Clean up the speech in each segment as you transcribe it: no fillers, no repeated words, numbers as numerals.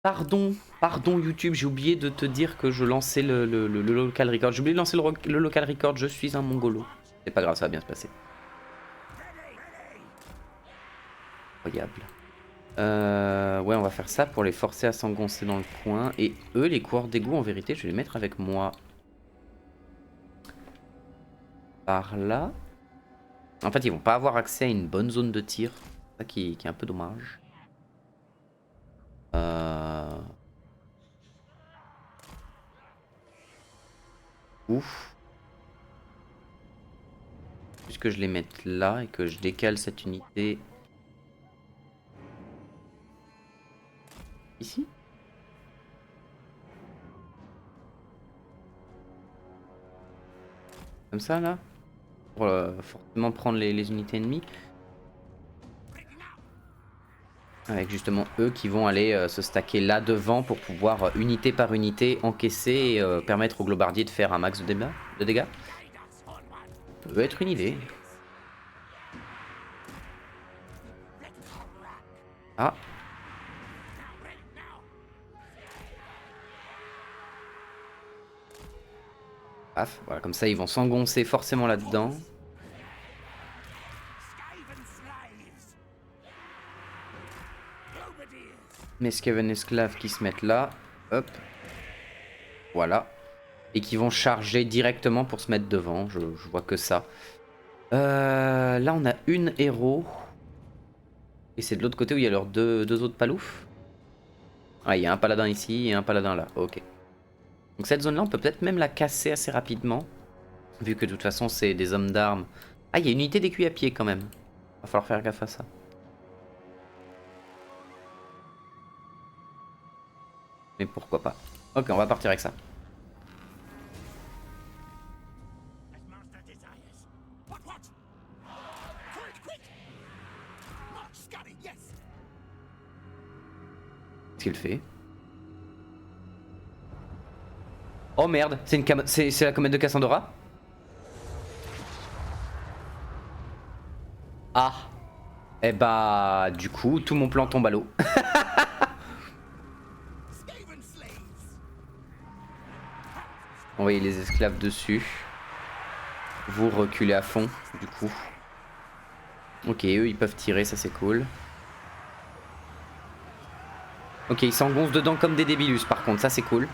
Pardon YouTube, j'ai oublié de te dire que je lançais le local record. J'ai oublié de lancer le local record, je suis un mongolo. C'est pas grave, ça va bien se passer. Incroyable. Ouais, on va faire ça pour les forcer à s'engoncer dans le coin. Et eux, les coureurs d'égout, en vérité, je vais les mettre avec moi. Par là. En fait, ils vont pas avoir accès à une bonne zone de tir. C'est ça qui est un peu dommage. Ouf. Puisque je les mette là et que je décale cette unité ici. Comme ça là. Pour forcément prendre les unités ennemies. Avec justement eux qui vont aller se stacker là devant pour pouvoir unité par unité encaisser et permettre aux globardiers de faire un max de dégâts. Ça peut être une idée. Ah. Paf, voilà, comme ça ils vont s'engoncer forcément là-dedans. Mes Skaven esclaves qui se mettent là. Hop. Voilà. Et qui vont charger directement pour se mettre devant. Je vois que ça. Là on a une héros. Et c'est de l'autre côté où il y a leurs deux autres paloufs. Ah, il y a un paladin ici et un paladin là. Ok. Donc cette zone là on peut peut-être même la casser assez rapidement. Vu que de toute façon c'est des hommes d'armes. Ah, il y a une unité d'écuyer à pied quand même. Va falloir faire gaffe à ça. Mais pourquoi pas. Ok, on va partir avec ça. Qu'est-ce qu'il fait? Oh merde, c'est la comète de Cassandra? Ah. Eh bah, du coup, tout mon plan tombe à l'eau. Envoyez les esclaves dessus. Vous reculez à fond, du coup. Ok, eux, ils peuvent tirer, ça c'est cool. Ok, ils s'engoncent dedans comme des débilus, par contre, ça c'est cool.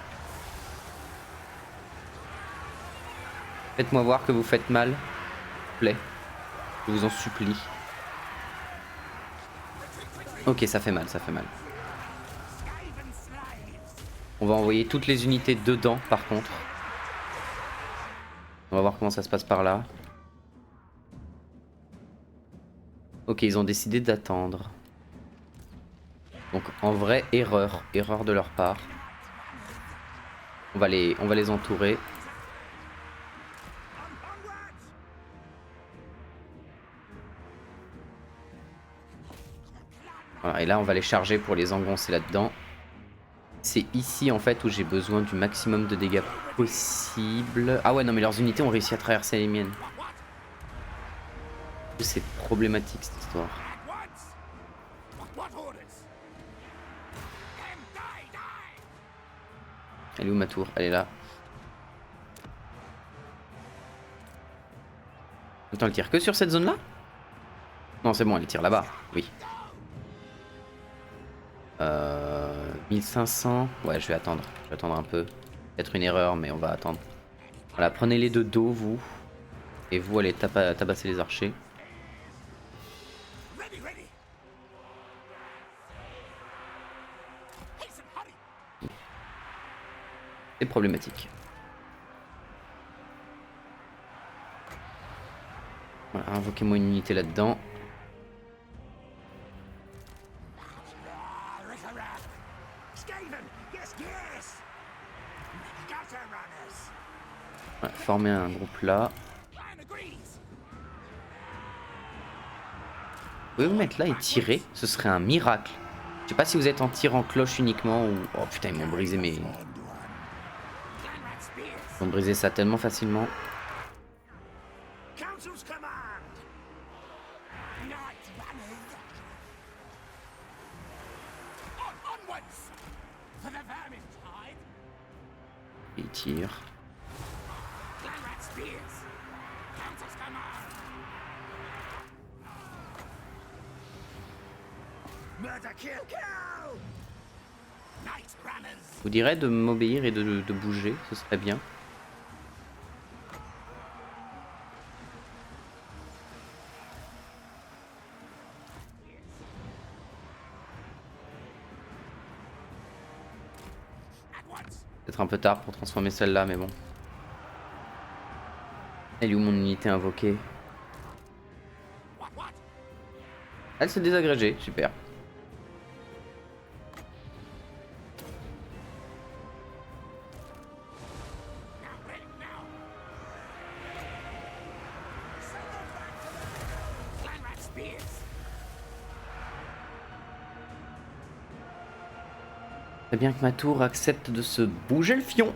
Faites-moi voir que vous faites mal. S'il vous plaît. Je vous en supplie. Ok, ça fait mal, ça fait mal. On va envoyer toutes les unités dedans, par contre. On va voir comment ça se passe par là. Ok, ils ont décidé d'attendre. Donc en vrai, erreur de leur part. On va les entourer. Voilà, et là on va les charger pour les engoncer là-dedans. C'est ici en fait où j'ai besoin du maximum de dégâts possible. Ah ouais non mais leurs unités ont réussi à traverser les miennes. C'est problématique cette histoire. Elle est où ma tour? Elle est là. Attends, elle tire que sur cette zone là? Non c'est bon, elle tire là-bas, oui. 1500. Ouais, je vais attendre un peu. Peut-être une erreur, mais on va attendre. Voilà, prenez-les de dos, vous. Et vous, allez tabasser les archers. C'est problématique. Voilà, invoquez-moi une unité là-dedans. Voilà, former un groupe là. Vous pouvez vous mettre là et tirer, ce serait un miracle. Je sais pas si vous êtes en tir en cloche uniquement ou... Oh putain, ils m'ont brisé mes... Ils ont brisé ça tellement facilement. Il tire. Vous direz de m'obéir et de bouger, ce serait bien. Peut-être un peu tard pour transformer celle-là, mais bon. Elle est où mon unité invoquée? Elle s'est désagrégée, super. C'est bien que ma tour accepte de se bouger le fion.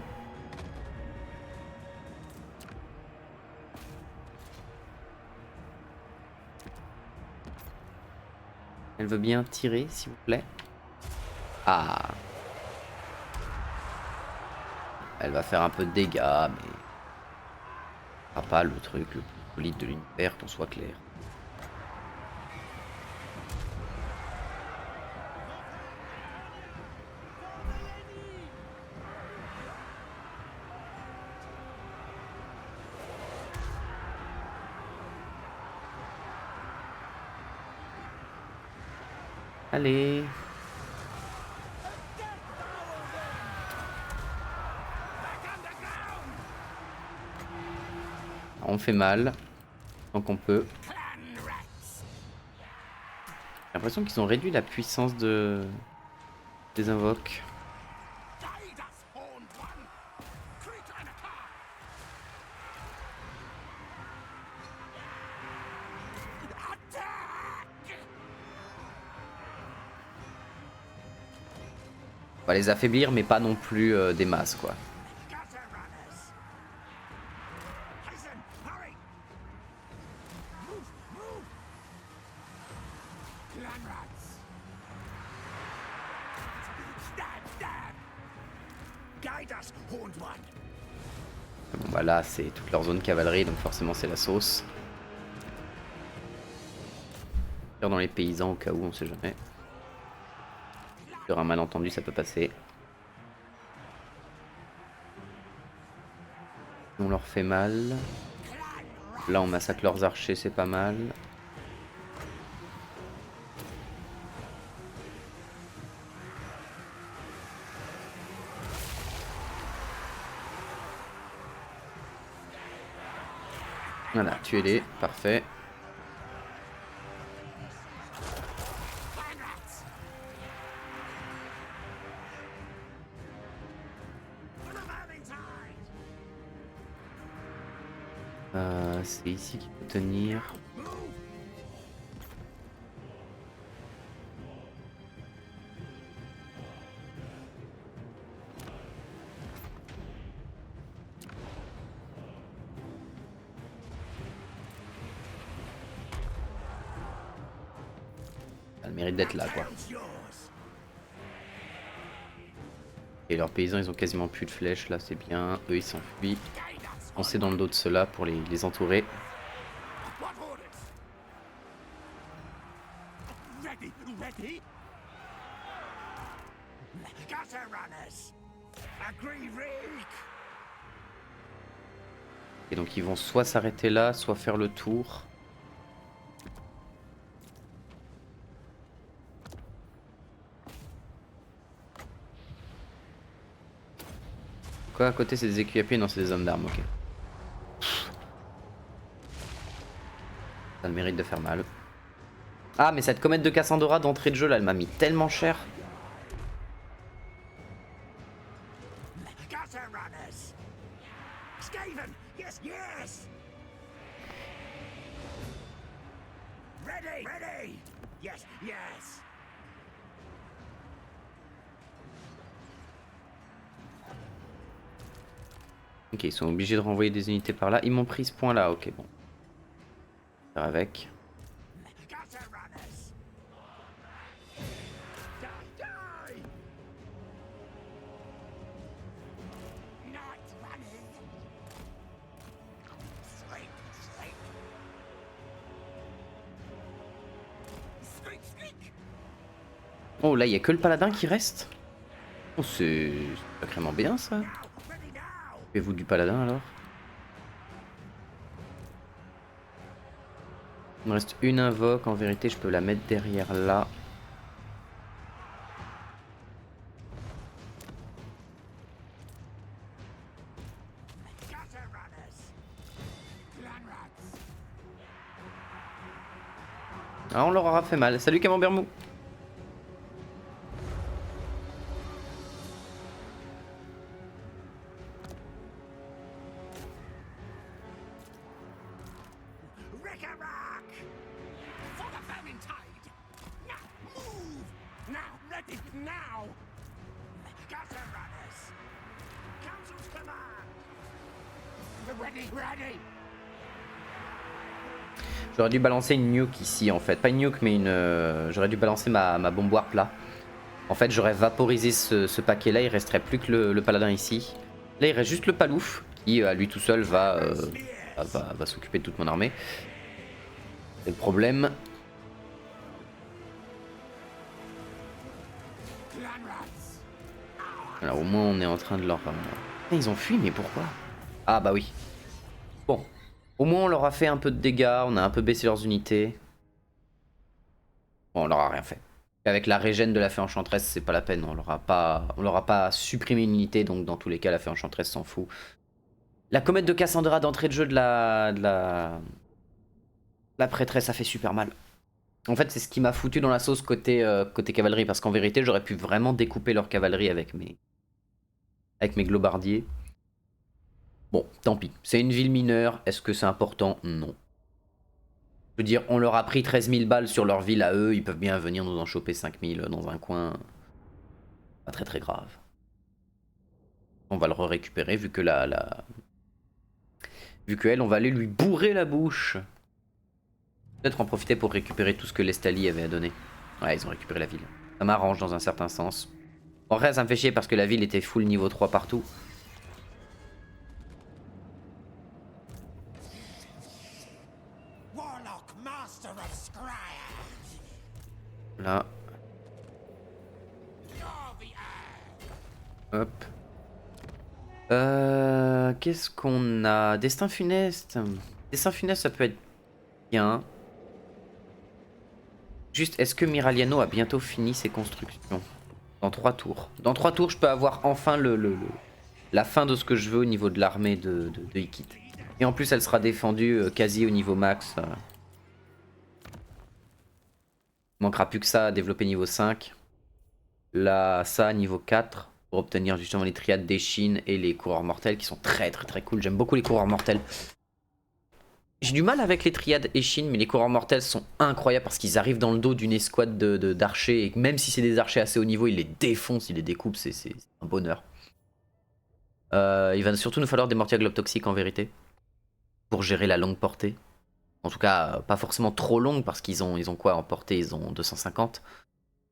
Elle veut bien tirer, s'il vous plaît. Ah. Elle va faire un peu de dégâts, mais... ce sera pas le truc le plus solide de l'univers, qu'on soit clair. Allez. On fait mal, tant qu'on peut. J'ai l'impression qu'ils ont réduit la puissance des invoques. On va les affaiblir, mais pas non plus des masses, quoi. Bon bah là c'est toute leur zone cavalerie, donc forcément c'est la sauce. Dans les paysans au cas où, on sait jamais. Sur un malentendu ça peut passer. On leur fait mal. Là on massacre leurs archers, c'est pas mal. Voilà, tuez-les, parfait. C'est ici qu'il faut tenir. Ça a le mérite d'être là, quoi. Et leurs paysans, ils ont quasiment plus de flèches, là, c'est bien. Eux, ils s'enfuient. Foncez dans le dos de ceux-là pour les entourer. Et donc ils vont soit s'arrêter là, soit faire le tour. Quoi à côté c'est des écuyers? Non, c'est des hommes d'armes, ok. Ça a le mérite de faire mal. Ah mais cette comète de Cassandra d'entrée de jeu là, elle m'a mis tellement cher. Ok, ils sont obligés de renvoyer des unités par là. Ils m'ont pris ce point là, ok bon. Faire avec. Oh là, il n'y a que le paladin qui reste. Oh, c'est sacrément bien ça. Faites-vous du paladin alors. Il me reste une invoque, en vérité je peux la mettre derrière là. Ah, on leur aura fait mal. Salut Camembert Mou. J'aurais dû balancer une nuke ici en fait. Pas une nuke mais une... j'aurais dû balancer ma bombe warp là. En fait j'aurais vaporisé ce paquet là, il resterait plus que le paladin ici. Là il reste juste le palouf qui à lui tout seul va s'occuper de toute mon armée. C'est le problème. Alors au moins on est en train de leur... Ils ont fui mais pourquoi? Ah bah oui. Bon. Au moins on leur a fait un peu de dégâts, on a un peu baissé leurs unités. Bon, on leur a rien fait. Avec la régène de la fée enchanteresse, c'est pas la peine, on leur a pas supprimé une unité, donc dans tous les cas la fée enchanteresse s'en fout. La comète de Cassandra d'entrée de jeu de la prêtresse a fait super mal. En fait c'est ce qui m'a foutu dans la sauce côté cavalerie, parce qu'en vérité j'aurais pu vraiment découper leur cavalerie avec mes globardiers. Bon, tant pis. C'est une ville mineure. Est-ce que c'est important? Non. Je veux dire, on leur a pris 13 000 balles sur leur ville à eux. Ils peuvent bien venir nous en choper 5 000 dans un coin. Pas très très grave. On va le récupérer vu que vu que elle, on va aller lui bourrer la bouche. Peut-être en profiter pour récupérer tout ce que l'Estali avait à donner. Ouais, ils ont récupéré la ville. Ça m'arrange dans un certain sens. En vrai, ça me fait chier parce que la ville était full niveau 3 partout. Là. Hop. Qu'est-ce qu'on a? Destin funeste. Destin funeste, ça peut être bien. Juste, est-ce que Miraliano a bientôt fini ses constructions? Dans 3 tours. Dans 3 tours, je peux avoir enfin la fin de ce que je veux au niveau de l'armée de Ikit. Et en plus, elle sera défendue quasi au niveau max. Il manquera plus que ça à développer niveau 5. Là, ça, niveau 4. Pour obtenir justement les triades d'Eshin et les coureurs mortels qui sont très très très cool. J'aime beaucoup les coureurs mortels. J'ai du mal avec les triades Eshin, mais les coureurs mortels sont incroyables parce qu'ils arrivent dans le dos d'une escouade d'archers et même si c'est des archers assez haut niveau, ils les défoncent, ils les découpent, c'est un bonheur. Il va surtout nous falloir des mortiers à globe toxiques en vérité pour gérer la longue portée. En tout cas, pas forcément trop longue parce qu'ils ont quoi en portée? Ils ont 250.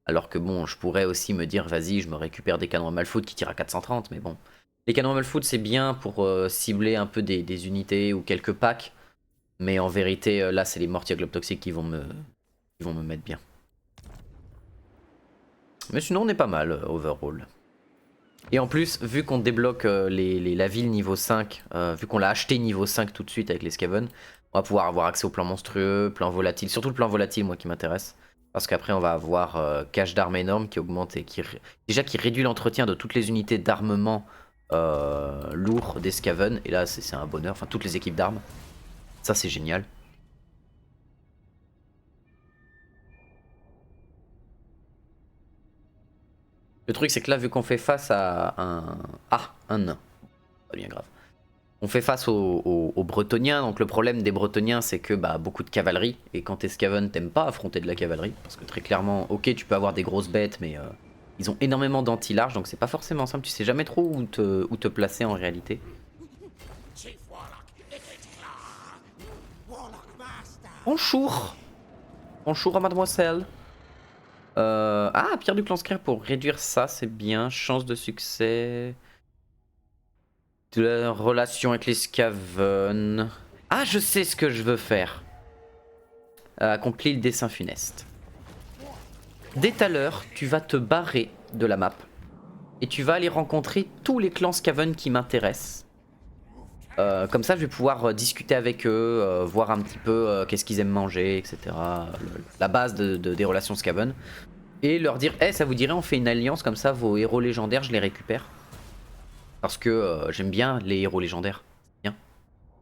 Alors que bon, je pourrais aussi me dire, vas-y, je me récupère des canons à Malfoot qui tirent à 430, mais bon. Les canons à Malfoot, c'est bien pour cibler un peu des unités ou quelques packs. Mais en vérité, là, c'est les mortiers à globe toxiques qui vont me mettre bien. Mais sinon, on est pas mal, overall. Et en plus, vu qu'on débloque la ville niveau 5, vu qu'on l'a acheté niveau 5 tout de suite avec les Skaven, on va pouvoir avoir accès au plan monstrueux, plan volatile, surtout le plan volatile, moi qui m'intéresse. Parce qu'après, on va avoir cache d'armes énorme qui augmente et qui réduit l'entretien de toutes les unités d'armement lourd des Skaven. Et là, c'est un bonheur, enfin, toutes les équipes d'armes. Ça, c'est génial. Le truc, c'est que là, vu qu'on fait face à un... Ah, un nain. Pas bien grave. On fait face aux Bretoniens, donc le problème des Bretoniens, c'est que bah, beaucoup de cavalerie, et quand t'es Skaven, t'aimes pas affronter de la cavalerie, parce que très clairement, ok, tu peux avoir des grosses bêtes, mais ils ont énormément d'anti-large, donc c'est pas forcément simple, tu sais jamais trop où te placer en réalité. Bonjour. Bonjour à mademoiselle. Ah, pierre du clan Scrare pour réduire ça, c'est bien. Chance de succès. De la relation avec les Skaven. Ah, je sais ce que je veux faire. Accomplir le dessin funeste. dès tout à l'heure, tu vas te barrer de la map. Et tu vas aller rencontrer tous les clans Skaven qui m'intéressent. Comme ça, je vais pouvoir discuter avec eux, voir un petit peu qu'est-ce qu'ils aiment manger, etc. La base des relations Skaven. Et leur dire, hey, ça vous dirait, on fait une alliance, comme ça, vos héros légendaires, je les récupère. Parce que j'aime bien les héros légendaires.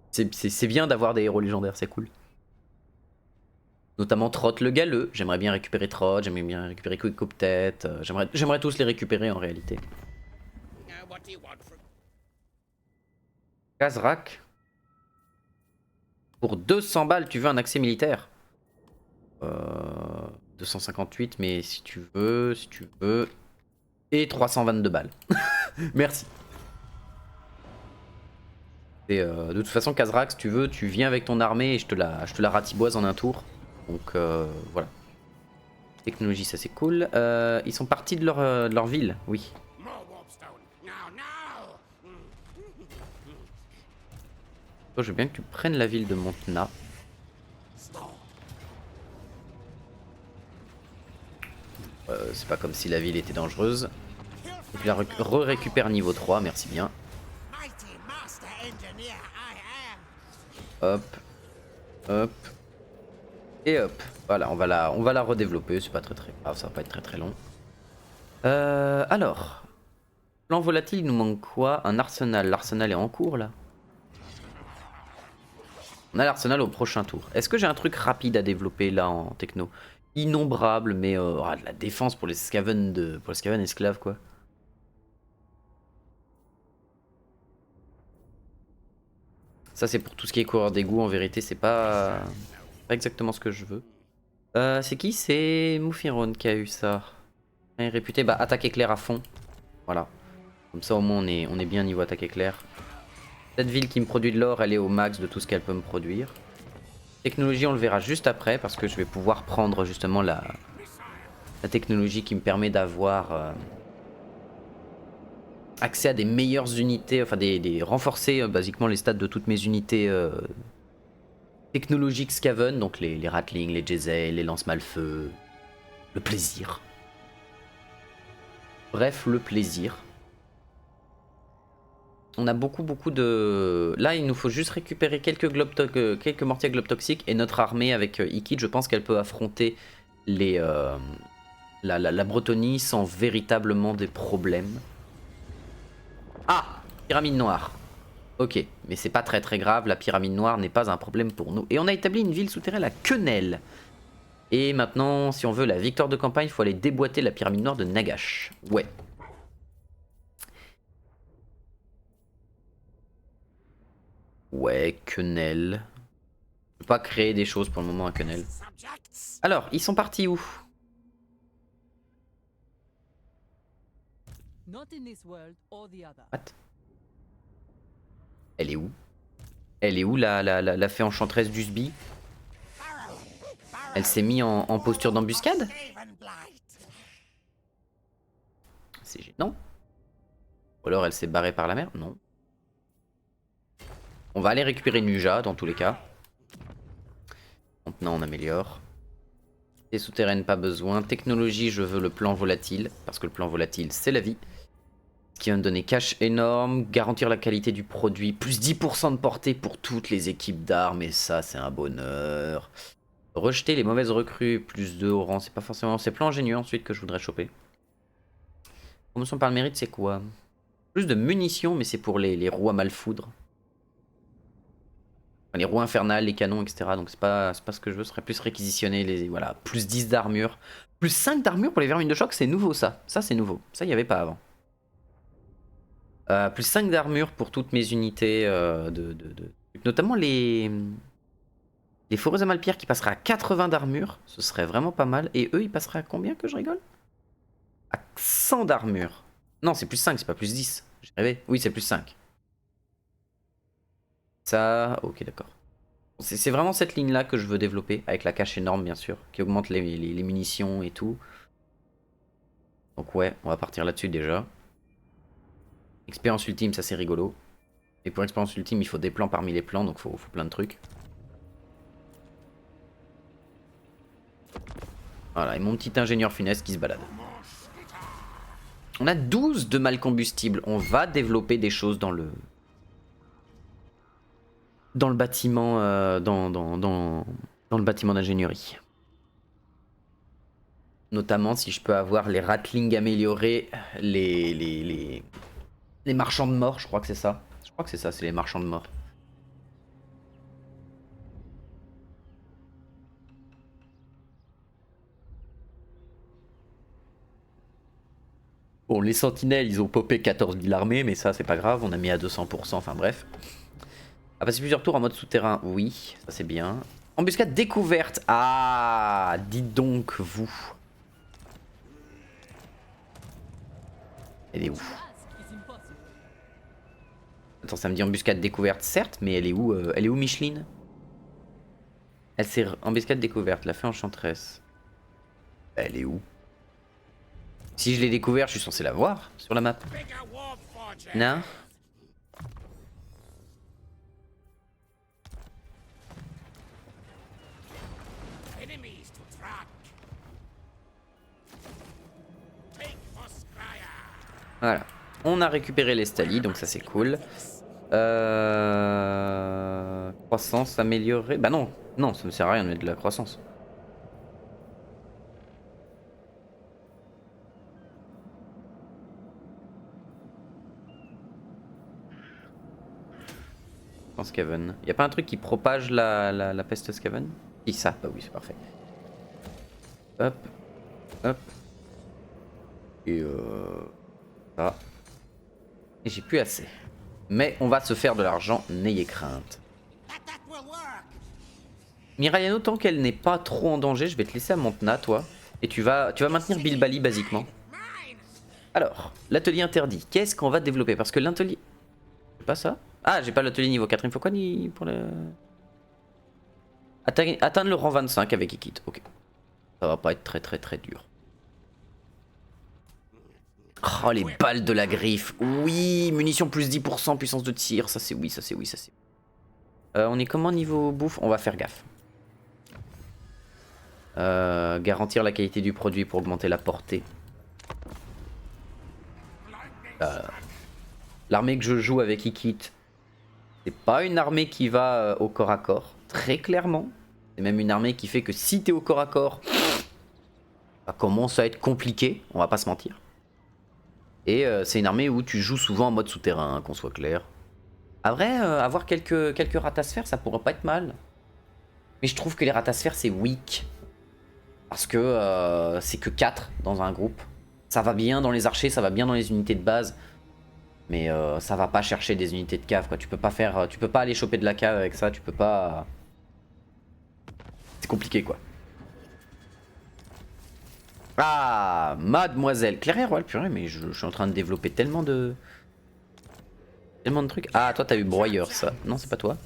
C'est bien d'avoir des héros légendaires, c'est cool. Notamment Trott le galeux, j'aimerais bien récupérer Trott, j'aimerais bien récupérer Quick peut-être. J'aimerais tous les récupérer en réalité. Kazrak. Pour 200 balles, tu veux un accès militaire 258, mais si tu veux. Et 322 balles. Merci. Et de toute façon, Kazrak, si tu veux, tu viens avec ton armée et je te la ratiboise en un tour. Donc voilà. Technologie, ça c'est cool. Ils sont partis de leur ville, oui. Toi, je veux bien que tu prennes la ville de Montna. C'est pas comme si la ville était dangereuse. Donc, la récupère niveau 3, merci bien. Hop. Hop. Et hop. Voilà, on va la redévelopper. C'est pas très grave, ça va pas être très long. Alors. Plan volatile, il nous manque quoi? Un arsenal. L'arsenal est en cours là. On a l'arsenal au prochain tour. Est-ce que j'ai un truc rapide à développer là en techno? Innombrable, mais de la défense pour les Skaven pour les Skaven esclaves quoi. Ça c'est pour tout ce qui est coureur d'égout, en vérité c'est pas exactement ce que je veux. C'est qui? C'est Moufiron qui a eu ça. Il est réputé, bah attaque éclair à fond. Voilà. Comme ça au moins on est bien niveau attaque éclair. Cette ville qui me produit de l'or, elle est au max de tout ce qu'elle peut me produire. Technologie, on le verra juste après parce que je vais pouvoir prendre justement la technologie qui me permet d'avoir accès à des meilleures unités, enfin renforcer basiquement les stats de toutes mes unités technologiques Skaven, donc les Ratling, les Jezzail, les lance-malfeux, le plaisir. Bref, le plaisir. On a beaucoup de... Là, il nous faut juste récupérer quelques mortiers globes toxiques et notre armée avec Ikid, je pense qu'elle peut affronter la Bretonnie sans véritablement des problèmes. Ah, pyramide noire. Ok, mais c'est pas très grave, la pyramide noire n'est pas un problème pour nous. Et on a établi une ville souterraine à Quenelle. Et maintenant, si on veut la victoire de campagne, il faut aller déboîter la pyramide noire de Nagash. Ouais. Ouais, Quenelle. Je peux pas créer des choses pour le moment à Quenelle. Alors, ils sont partis où? What? Elle est où? Elle est où la fée enchanteresse d'Usby? Elle s'est mise en posture d'embuscade? C'est gênant. Ou alors elle s'est barrée par la mer? Non. On va aller récupérer Nuja dans tous les cas. Maintenant on améliore. Et souterraine pas besoin. Technologie je veux le plan volatile. Parce que le plan volatile c'est la vie. Ce qui va me donner cash énorme. Garantir la qualité du produit. Plus 10% de portée pour toutes les équipes d'armes. Et ça c'est un bonheur. Rejeter les mauvaises recrues. Plus 2 au rang. C'est pas forcément... C'est plan ingénieux ensuite que je voudrais choper. Promotion par le mérite c'est quoi? Plus de munitions mais c'est pour les roues à malfoudre. Les roues infernales, les canons, etc. Donc c'est pas ce que je veux, ce serait plus réquisitionner les... Voilà, plus 10 d'armure. Plus 5 d'armure pour les vermines de choc, c'est nouveau ça. Ça c'est nouveau, ça il n'y avait pas avant. Plus 5 d'armure pour toutes mes unités notamment les foreuses à malpierre qui passeraient à 80 d'armure, ce serait vraiment pas mal. Et eux ils passeraient à combien que je rigole? À 100 d'armure. Non c'est plus 5, c'est pas plus 10. J'ai rêvé, oui c'est plus 5. Ça, ok d'accord. C'est vraiment cette ligne là que je veux développer, avec la cache énorme bien sûr, qui augmente les munitions et tout. Donc ouais, on va partir là-dessus déjà. Expérience ultime, ça c'est rigolo. Et pour expérience ultime, il faut des plans parmi les plans, donc faut plein de trucs. Voilà, et mon petit ingénieur funeste qui se balade. On a 12 de mal combustible. On va développer des choses dans le... Dans le bâtiment... dans le bâtiment d'ingénierie. Notamment si je peux avoir les ratlings améliorés, les marchands de mort, je crois que c'est ça. Je crois que c'est ça, c'est les marchands de mort. Bon, les sentinelles, ils ont popé 14 000 armées, mais ça, c'est pas grave, on a mis à 200%, enfin bref. A passer plusieurs tours en mode souterrain, oui, ça c'est bien. Embuscade découverte, ah, dites donc, vous. Elle est où? Attends, ça me dit embuscade découverte, certes, mais elle est où Micheline? Elle s'est embuscade découverte, la fée enchanteresse. Elle est où? Si je l'ai découvert, je suis censé la voir sur la map. Non? Voilà. On a récupéré les Stali, donc ça c'est cool. Croissance améliorée. Bah non, non, ça me sert à rien de mettre de la croissance. En Skaven. Y a pas un truc qui propage la peste Skaven? Si, ça, bah oui, c'est parfait. Hop, hop. Et ça. Et j'ai plus assez. Mais on va se faire de l'argent, n'ayez crainte. Mirayano, tant qu'elle n'est pas trop en danger, je vais te laisser à Montna, toi. Et tu vas maintenir Bilbali, basiquement. Alors, l'atelier interdit. Qu'est-ce qu'on va développer? Parce que l'atelier... C'est pas ça? Ah, j'ai pas l'atelier niveau 4. Il me faut quoi pour le... Atteindre le rang 25 avec Ikit. Ok. Ça va pas être très dur. Oh, les balles de la griffe. Oui, munitions plus 10%, puissance de tir. Ça c'est oui, ça c'est oui, ça c'est... on est comment niveau bouffe? On va faire gaffe. Garantir la qualité du produit pour augmenter la portée. L'armée que je joue avec Ikit, c'est pas une armée qui va au corps à corps, très clairement. C'est même une armée qui fait que si t'es au corps à corps, ça commence à être compliqué, on va pas se mentir. Et c'est une armée où tu joues souvent en mode souterrain, hein, qu'on soit clair. À vrai, avoir quelques ratasphères, ça pourrait pas être mal. Mais je trouve que les ratasphères, c'est weak. Parce que c'est que 4 dans un groupe. Ça va bien dans les archers, ça va bien dans les unités de base. Mais ça va pas chercher des unités de cave, quoi. Tu peux pas aller choper de la cave avec ça, tu peux pas... C'est compliqué, quoi. Ah, mademoiselle Clairière, ouais, purée, mais je suis en train de développer tellement de trucs. Ah, toi t'as eu broyeur, ça. Non, c'est pas toi.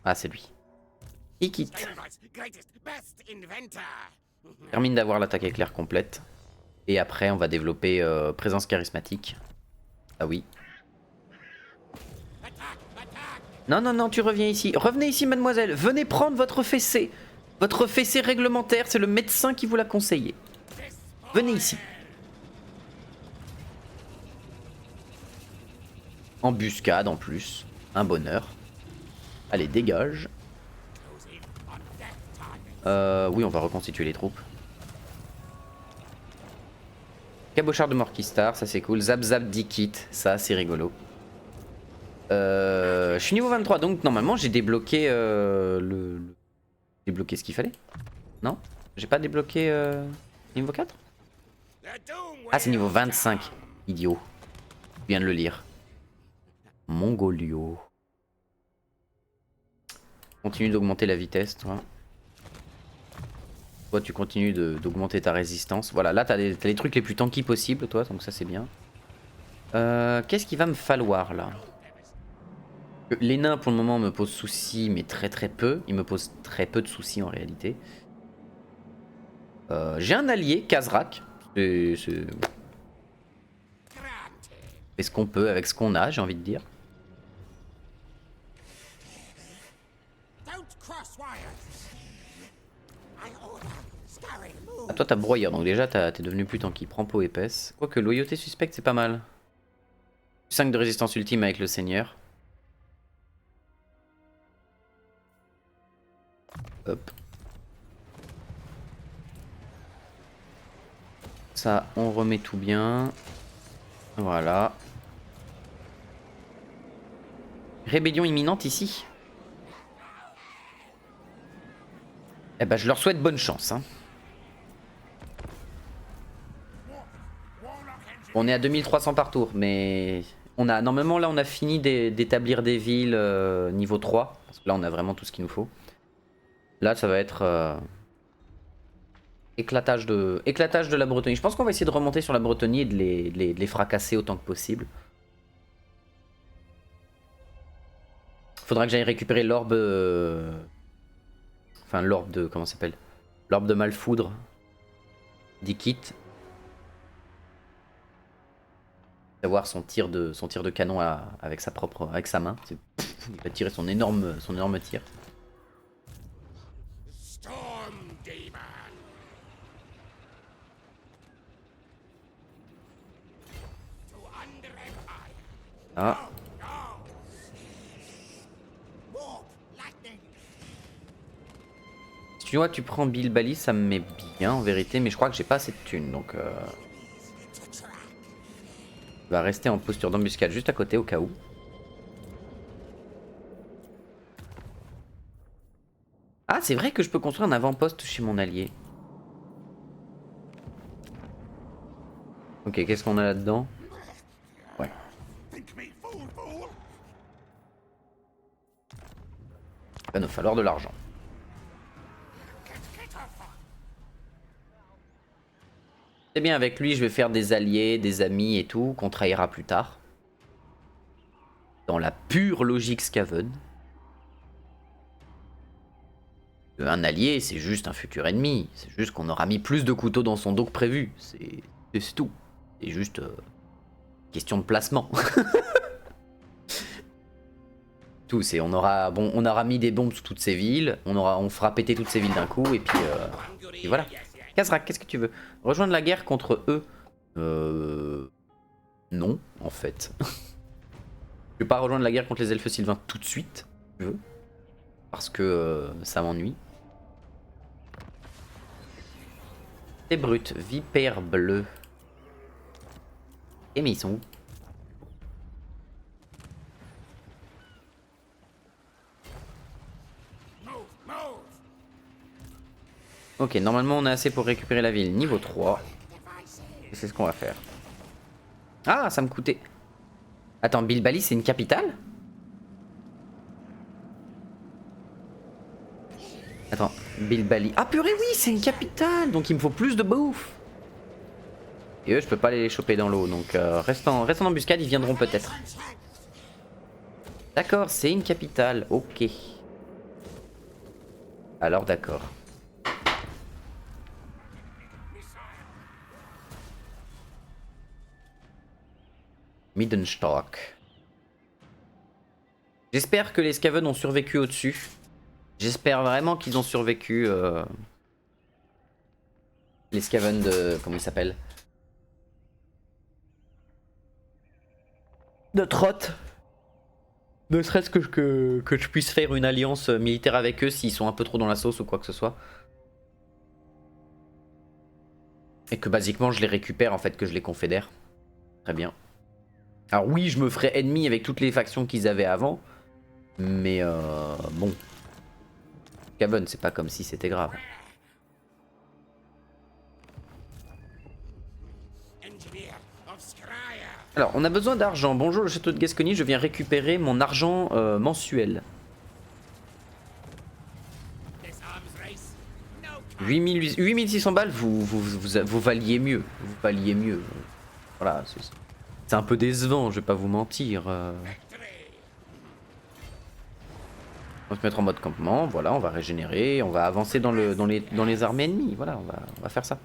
Ah, c'est lui. Il quitte. Termine d'avoir l'attaque éclair complète. Et après, on va développer présence charismatique. Ah oui. Non, non, non, tu reviens ici. Revenez ici, mademoiselle. Venez prendre votre fessée. Votre fessée réglementaire, c'est le médecin qui vous l'a conseillé. Venez ici. Embuscade en plus. Un bonheur. Allez, dégage. Oui, on va reconstituer les troupes. Cabochard de Morkistar, ça c'est cool. Zap Zap Dikit, ça c'est rigolo. Je suis niveau 23, donc normalement j'ai débloqué débloqué ce qu'il fallait. Non? J'ai pas débloqué niveau 4? Ah, c'est niveau 25. Idiot. Je viens de le lire. Mongolio. Continue d'augmenter la vitesse, toi. Toi, tu continues d'augmenter ta résistance. Voilà, là, t'as les trucs les plus tanky possibles, toi, donc ça, c'est bien. Qu'est-ce qu'il va me falloir, là? Les nains, pour le moment, me posent soucis, mais très peu. Ils me posent très peu de soucis, en réalité. J'ai un allié, Kazrak. C'est ce qu'on peut avec ce qu'on a, j'ai envie de dire. Ah, toi t'as broyeur, donc déjà t'es devenu plus tanky. Prends peau épaisse. Quoique loyauté suspecte c'est pas mal. 5 de résistance ultime avec le seigneur. Hop. Ça, on remet tout bien. Voilà. Rébellion imminente ici. Eh ben, je leur souhaite bonne chance. Hein. On est à 2300 par tour, mais normalement là on a fini d'établir des villes niveau 3. Parce que là on a vraiment tout ce qu'il nous faut. Là ça va être éclatage de la Bretonie. Je pense qu'on va essayer de remonter sur la Bretonie et de les fracasser autant que possible. Faudra que j'aille récupérer l'orbe... Enfin l'orbe de... Comment ça s'appelle? L'orbe de Malfoudre. d'Ikit. Savoir son tir de canon avec sa main. Il va tirer son énorme tir. Ah. Si tu vois, tu prends Bilbali, ça me met bien en vérité, mais je crois que j'ai pas assez de thunes, donc il va rester en posture d'embuscade juste à côté au cas où. Ah, c'est vrai que je peux construire un avant-poste chez mon allié. Ok, qu'est-ce qu'on a là-dedans? Ouais. Il va nous falloir de l'argent. C'est bien, avec lui, je vais faire des alliés, des amis et tout, qu'on trahira plus tard. Dans la pure logique Skaven. Un allié, c'est juste un futur ennemi. C'est juste qu'on aura mis plus de couteaux dans son dos que prévu. C'est tout. C'est juste question de placement. Tout, c'est on aura mis des bombes sous toutes ces villes. On fera péter toutes ces villes d'un coup et puis voilà. Kazrak, qu'est-ce que tu veux? Rejoindre la guerre contre eux? Non, en fait. Je vais pas rejoindre la guerre contre les elfes sylvains tout de suite, si tu veux. Parce que ça m'ennuie. C'est brut, vipère bleue. Et mais ils sont où? Ok, normalement on a assez pour récupérer la ville niveau 3. Et c'est ce qu'on va faire. Ah, ça me coûtait... Attends, Bilbali c'est une capitale? Attends, Bilbali... Ah purée, oui, c'est une capitale. Donc il me faut plus de bouffe. Et eux, je peux pas les choper dans l'eau. Donc reste en embuscade, ils viendront peut-être. D'accord, c'est une capitale. Ok. Alors d'accord. Middenstock. J'espère que les Skaven ont survécu au-dessus. J'espère vraiment qu'ils ont survécu. Les Skaven de... Comment ils s'appellent? De Trott. Ne serait-ce que je puisse faire une alliance militaire avec eux s'ils sont un peu trop dans la sauce ou quoi que ce soit. Et que basiquement je les récupère en fait, que je les confédère. Très bien. Alors oui, je me ferai ennemi avec toutes les factions qu'ils avaient avant. Mais bon. Skaven, c'est pas comme si c'était grave. Alors, on a besoin d'argent. Bonjour le château de Gascogne, je viens récupérer mon argent mensuel. 8600 balles, vous valiez mieux. Vous valiez mieux. Voilà, c'est un peu décevant, je vais pas vous mentir. On va se mettre en mode campement, voilà, on va régénérer, on va avancer dans les armées ennemies, voilà, on va faire ça.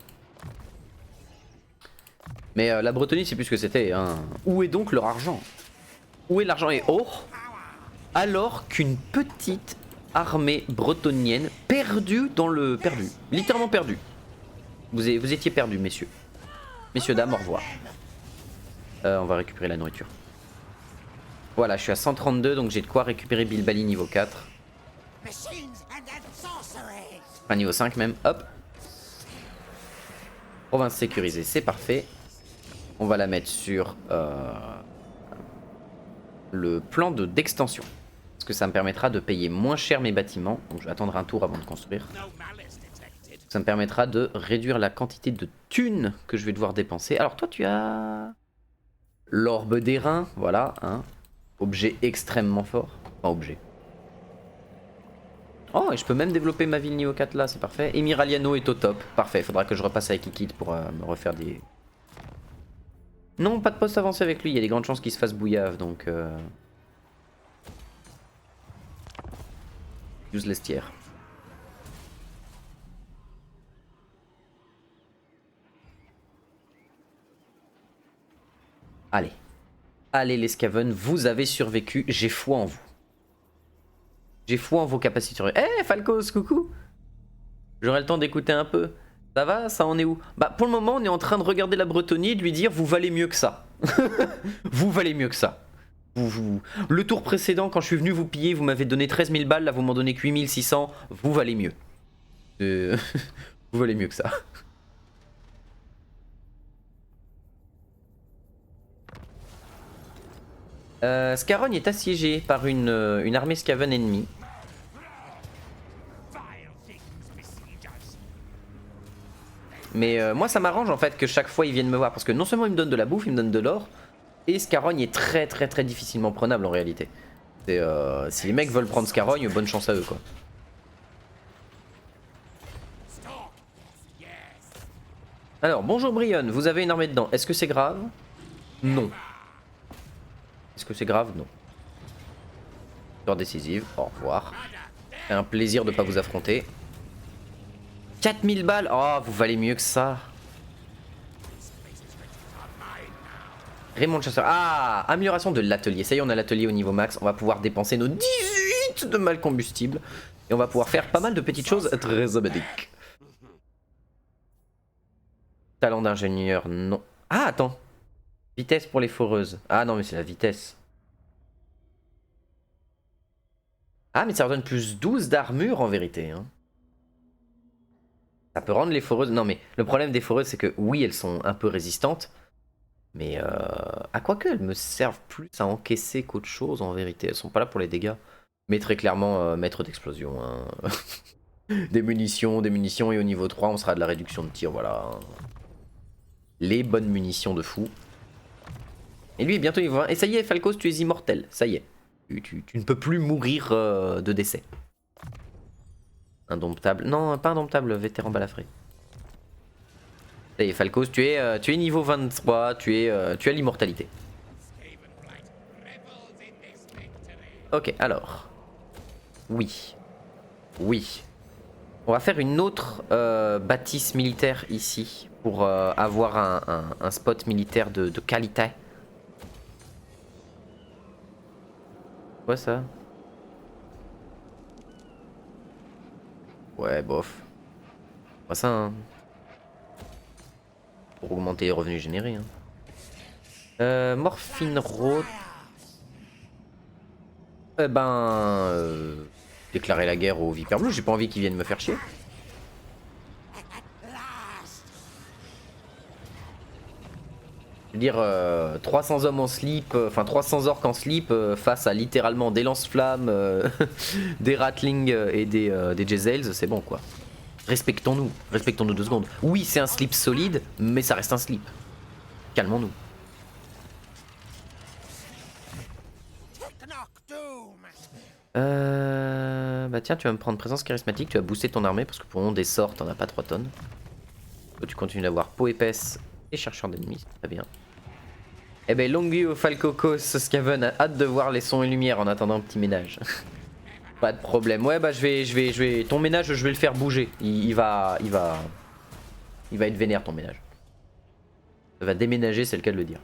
Mais la Bretonie, c'est plus ce que c'était. Hein. Où est donc leur argent? Où est l'argent et or? Alors qu'une petite armée bretonienne perdue dans le... Littéralement perdue. Vous étiez perdus, messieurs. Messieurs, dames, au revoir. On va récupérer la nourriture. Voilà, je suis à 132, donc j'ai de quoi récupérer Bilbali niveau 4. Enfin, niveau 5 même. Hop. Province sécurisée, c'est parfait. On va la mettre sur le plan d'extension. Parce que ça me permettra de payer moins cher mes bâtiments. Donc je vais attendre un tour avant de construire. Ça me permettra de réduire la quantité de thunes que je vais devoir dépenser. Alors toi tu as... l'orbe d'airain, voilà. Hein. Objet extrêmement fort. Enfin objet. Oh, et je peux même développer ma ville niveau 4 là, c'est parfait. Emiraliano est au top. Parfait, faudra que je repasse avec Ikid pour me refaire des... Non, pas de poste avancé avec lui, il y a des grandes chances qu'il se fasse bouillave, donc... Useless tier. Allez. Allez les Skaven, vous avez survécu, j'ai foi en vous. J'ai foi en vos capacités. Eh Falcos, coucou. J'aurai le temps d'écouter un peu. Ça va? Ça en est où? Bah pour le moment on est en train de regarder la Bretonnie et de lui dire vous valez mieux que ça. Vous valez mieux que ça. Le tour précédent quand je suis venu vous piller vous m'avez donné 13 000 balles, là vous m'en donnez que 8 600. Vous valez mieux. Vous valez mieux que ça. Scarrogne est assiégé par une armée Skaven ennemie. Mais moi ça m'arrange en fait que chaque fois ils viennent me voir parce que non seulement ils me donnent de la bouffe, ils me donnent de l'or et Scarrogne est très difficilement prenable en réalité. Si les mecs veulent prendre Scarrogne, bonne chance à eux quoi. Alors bonjour Brion, vous avez une armée dedans, est-ce que c'est grave? Non. Est-ce que c'est grave? Non. Victoire décisive, au revoir. C'est un plaisir de pas vous affronter. 4000 balles. Oh, vous valez mieux que ça. Raymond le chasseur. Ah, amélioration de l'atelier. Ça y est, on a l'atelier au niveau max. On va pouvoir dépenser nos 18 de mal combustible. Et on va pouvoir faire pas mal de petites choses très sympathiques. Talent d'ingénieur, non. Ah, attends. Vitesse pour les foreuses. Ah non, mais c'est la vitesse. Ah, mais ça leur donne plus 12 d'armure en vérité. Hein. Ça peut rendre les foreuses... Non, mais le problème des foreuses, c'est que oui, elles sont un peu résistantes. Mais à quoi que elles me servent plus à encaisser qu'autre chose en vérité. Elles sont pas là pour les dégâts. Mais très clairement, maître d'explosion. Hein. des munitions et au niveau 3 on sera de la réduction de tir, voilà. Les bonnes munitions de fou. Et lui bientôt il va... Et ça y est Falcos, tu es immortel, ça y est. Tu ne peux plus mourir de décès. Indomptable, non pas indomptable, vétéran balafré. Ça y est Falcos, tu es niveau 23, tu as l'immortalité. Ok alors. Oui. Oui. On va faire une autre bâtisse militaire ici pour avoir un spot militaire de qualité. Quoi ça? Ouais, bof. Pas ça, hein. Pour augmenter les revenus générés. Hein. Morphine Road. Eh ben... déclarer la guerre aux Vipères Bleues, j'ai pas envie qu'ils viennent me faire chier. Je veux dire, 300 hommes en slip, enfin 300 orques en slip face à littéralement des lance-flammes, des ratlings et des Jezzails, c'est bon quoi. Respectons-nous 2 secondes. Oui, c'est un slip solide, mais ça reste un slip. Calmons-nous. Bah tiens, tu vas me prendre présence charismatique, tu vas booster ton armée parce que pour mon des sorts, t'en as pas 3 tonnes. Tu continues d'avoir peau épaisse et chercheur d'ennemis, très bien. Eh ben Longu Falcocos Skaven a hâte de voir les sons et lumières en attendant un petit ménage. Pas de problème. Ouais bah je vais. Ton ménage je vais le faire bouger. Il va être vénère ton ménage. Ça va déménager, c'est le cas de le dire.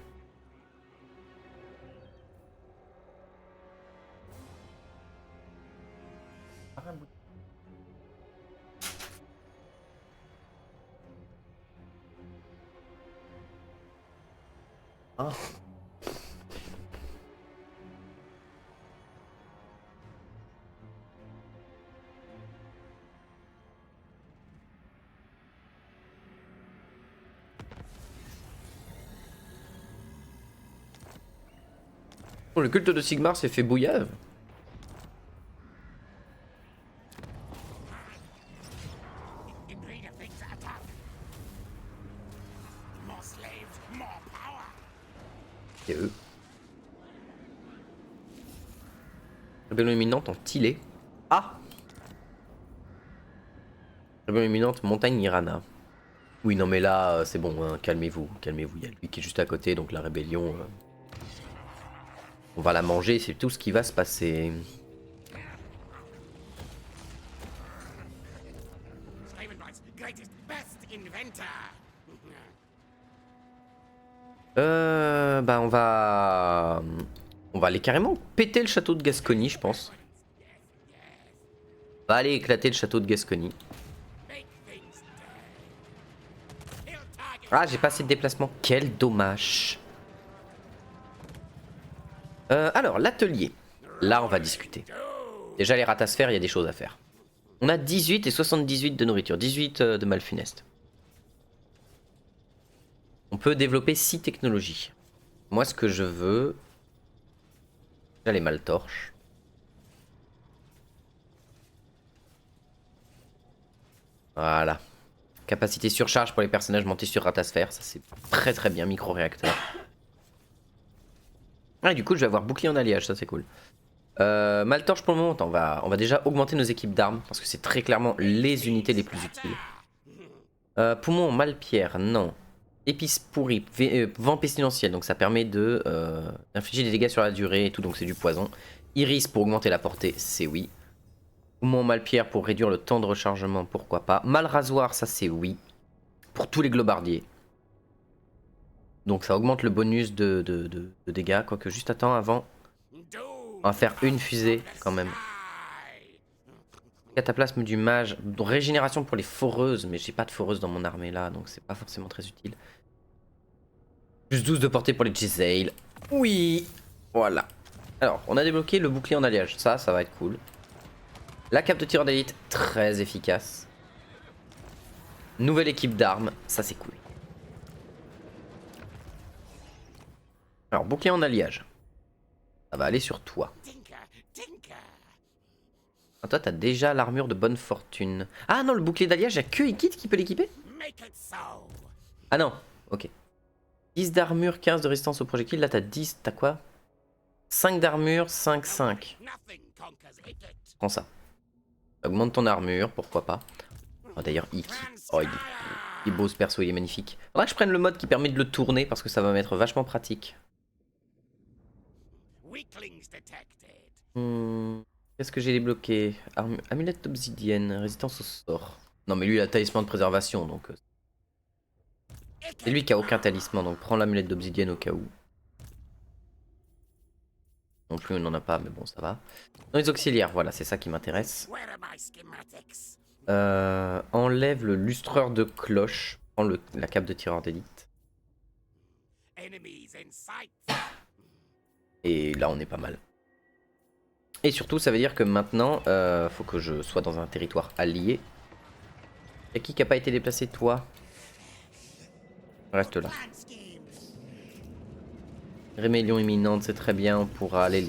Ah. Oh, le culte de Sigmar s'est fait bouillave. Et eux. Rébellion imminente en Tilé. Ah. Rébellion imminente montagne Irana. Oui, non mais là, c'est bon, hein, calmez-vous, calmez-vous. Il y a lui qui est juste à côté, donc la rébellion, on va la manger, c'est tout ce qui va se passer. Bah on va aller carrément péter le château de Gascogne, je pense. On va aller éclater le château de Gascogne. Ah, j'ai pas assez de déplacement. Quel dommage. Alors, l'atelier. Là, on va discuter. Déjà, les ratasphères, il y a des choses à faire. On a 18 et 78 de nourriture. 18 de malfuneste. On peut développer 6 technologies. Moi, ce que je veux... Déjà, les maltorches. Voilà. Capacité surcharge pour les personnages montés sur ratasphère. Ça, c'est très très bien. Micro-réacteur. Ah, et du coup, je vais avoir bouclier en alliage. Ça, c'est cool. Maltorche pour le moment, on va déjà augmenter nos équipes d'armes parce que c'est très clairement les unités les plus utiles. Poumon malpierre, non. Épice pourrie, vent pestilentiel, donc ça permet de infliger des dégâts sur la durée et tout, donc c'est du poison. Iris pour augmenter la portée, c'est oui. Poumon malpierre pour réduire le temps de rechargement, pourquoi pas. Mal rasoir, ça c'est oui. Pour tous les globardiers. Donc ça augmente le bonus de dégâts, quoique juste attends avant. On va faire une fusée quand même. Cataplasme du mage. Régénération pour les foreuses. Mais j'ai pas de foreuse dans mon armée là. Donc c'est pas forcément très utile. Plus 12 de portée pour les Giselle. Oui. Voilà. Alors on a débloqué le bouclier en alliage. Ça va être cool. La cape de tireur d'élite. Très efficace. Nouvelle équipe d'armes. Ça c'est cool. Alors bouclier en alliage. Ça va aller sur toi. Ah, toi, t'as déjà l'armure de bonne fortune. Ah non, le bouclier d'alliage, y'a que Ikit qui peut l'équiper? Ah non, ok. 10 d'armure, 15 de résistance au projectile. Là, t'as 10, t'as quoi? 5 d'armure, 5, 5. Prends ça. Augmente ton armure, pourquoi pas. Oh, d'ailleurs, Ikit. Oh, il est beau ce perso, il est magnifique. Faudra que je prenne le mode qui permet de le tourner parce que ça va m'être vachement pratique. Qu'est-ce que j'ai débloqué? Amulette d'obsidienne, résistance au sort. Non mais lui il a talisman de préservation donc... C'est lui qui a aucun talisman donc prends l'amulette d'obsidienne au cas où. Non plus on n'en a pas mais bon ça va. Dans les auxiliaires, voilà c'est ça qui m'intéresse. Enlève le lustreur de cloche. Prends la cape de tireur d'élite. Et là on est pas mal. Et surtout ça veut dire que maintenant faut que je sois dans un territoire allié. Y'a qui a pas été déplacé? Toi? Reste là. Rébellion imminente, c'est très bien, on pourra aller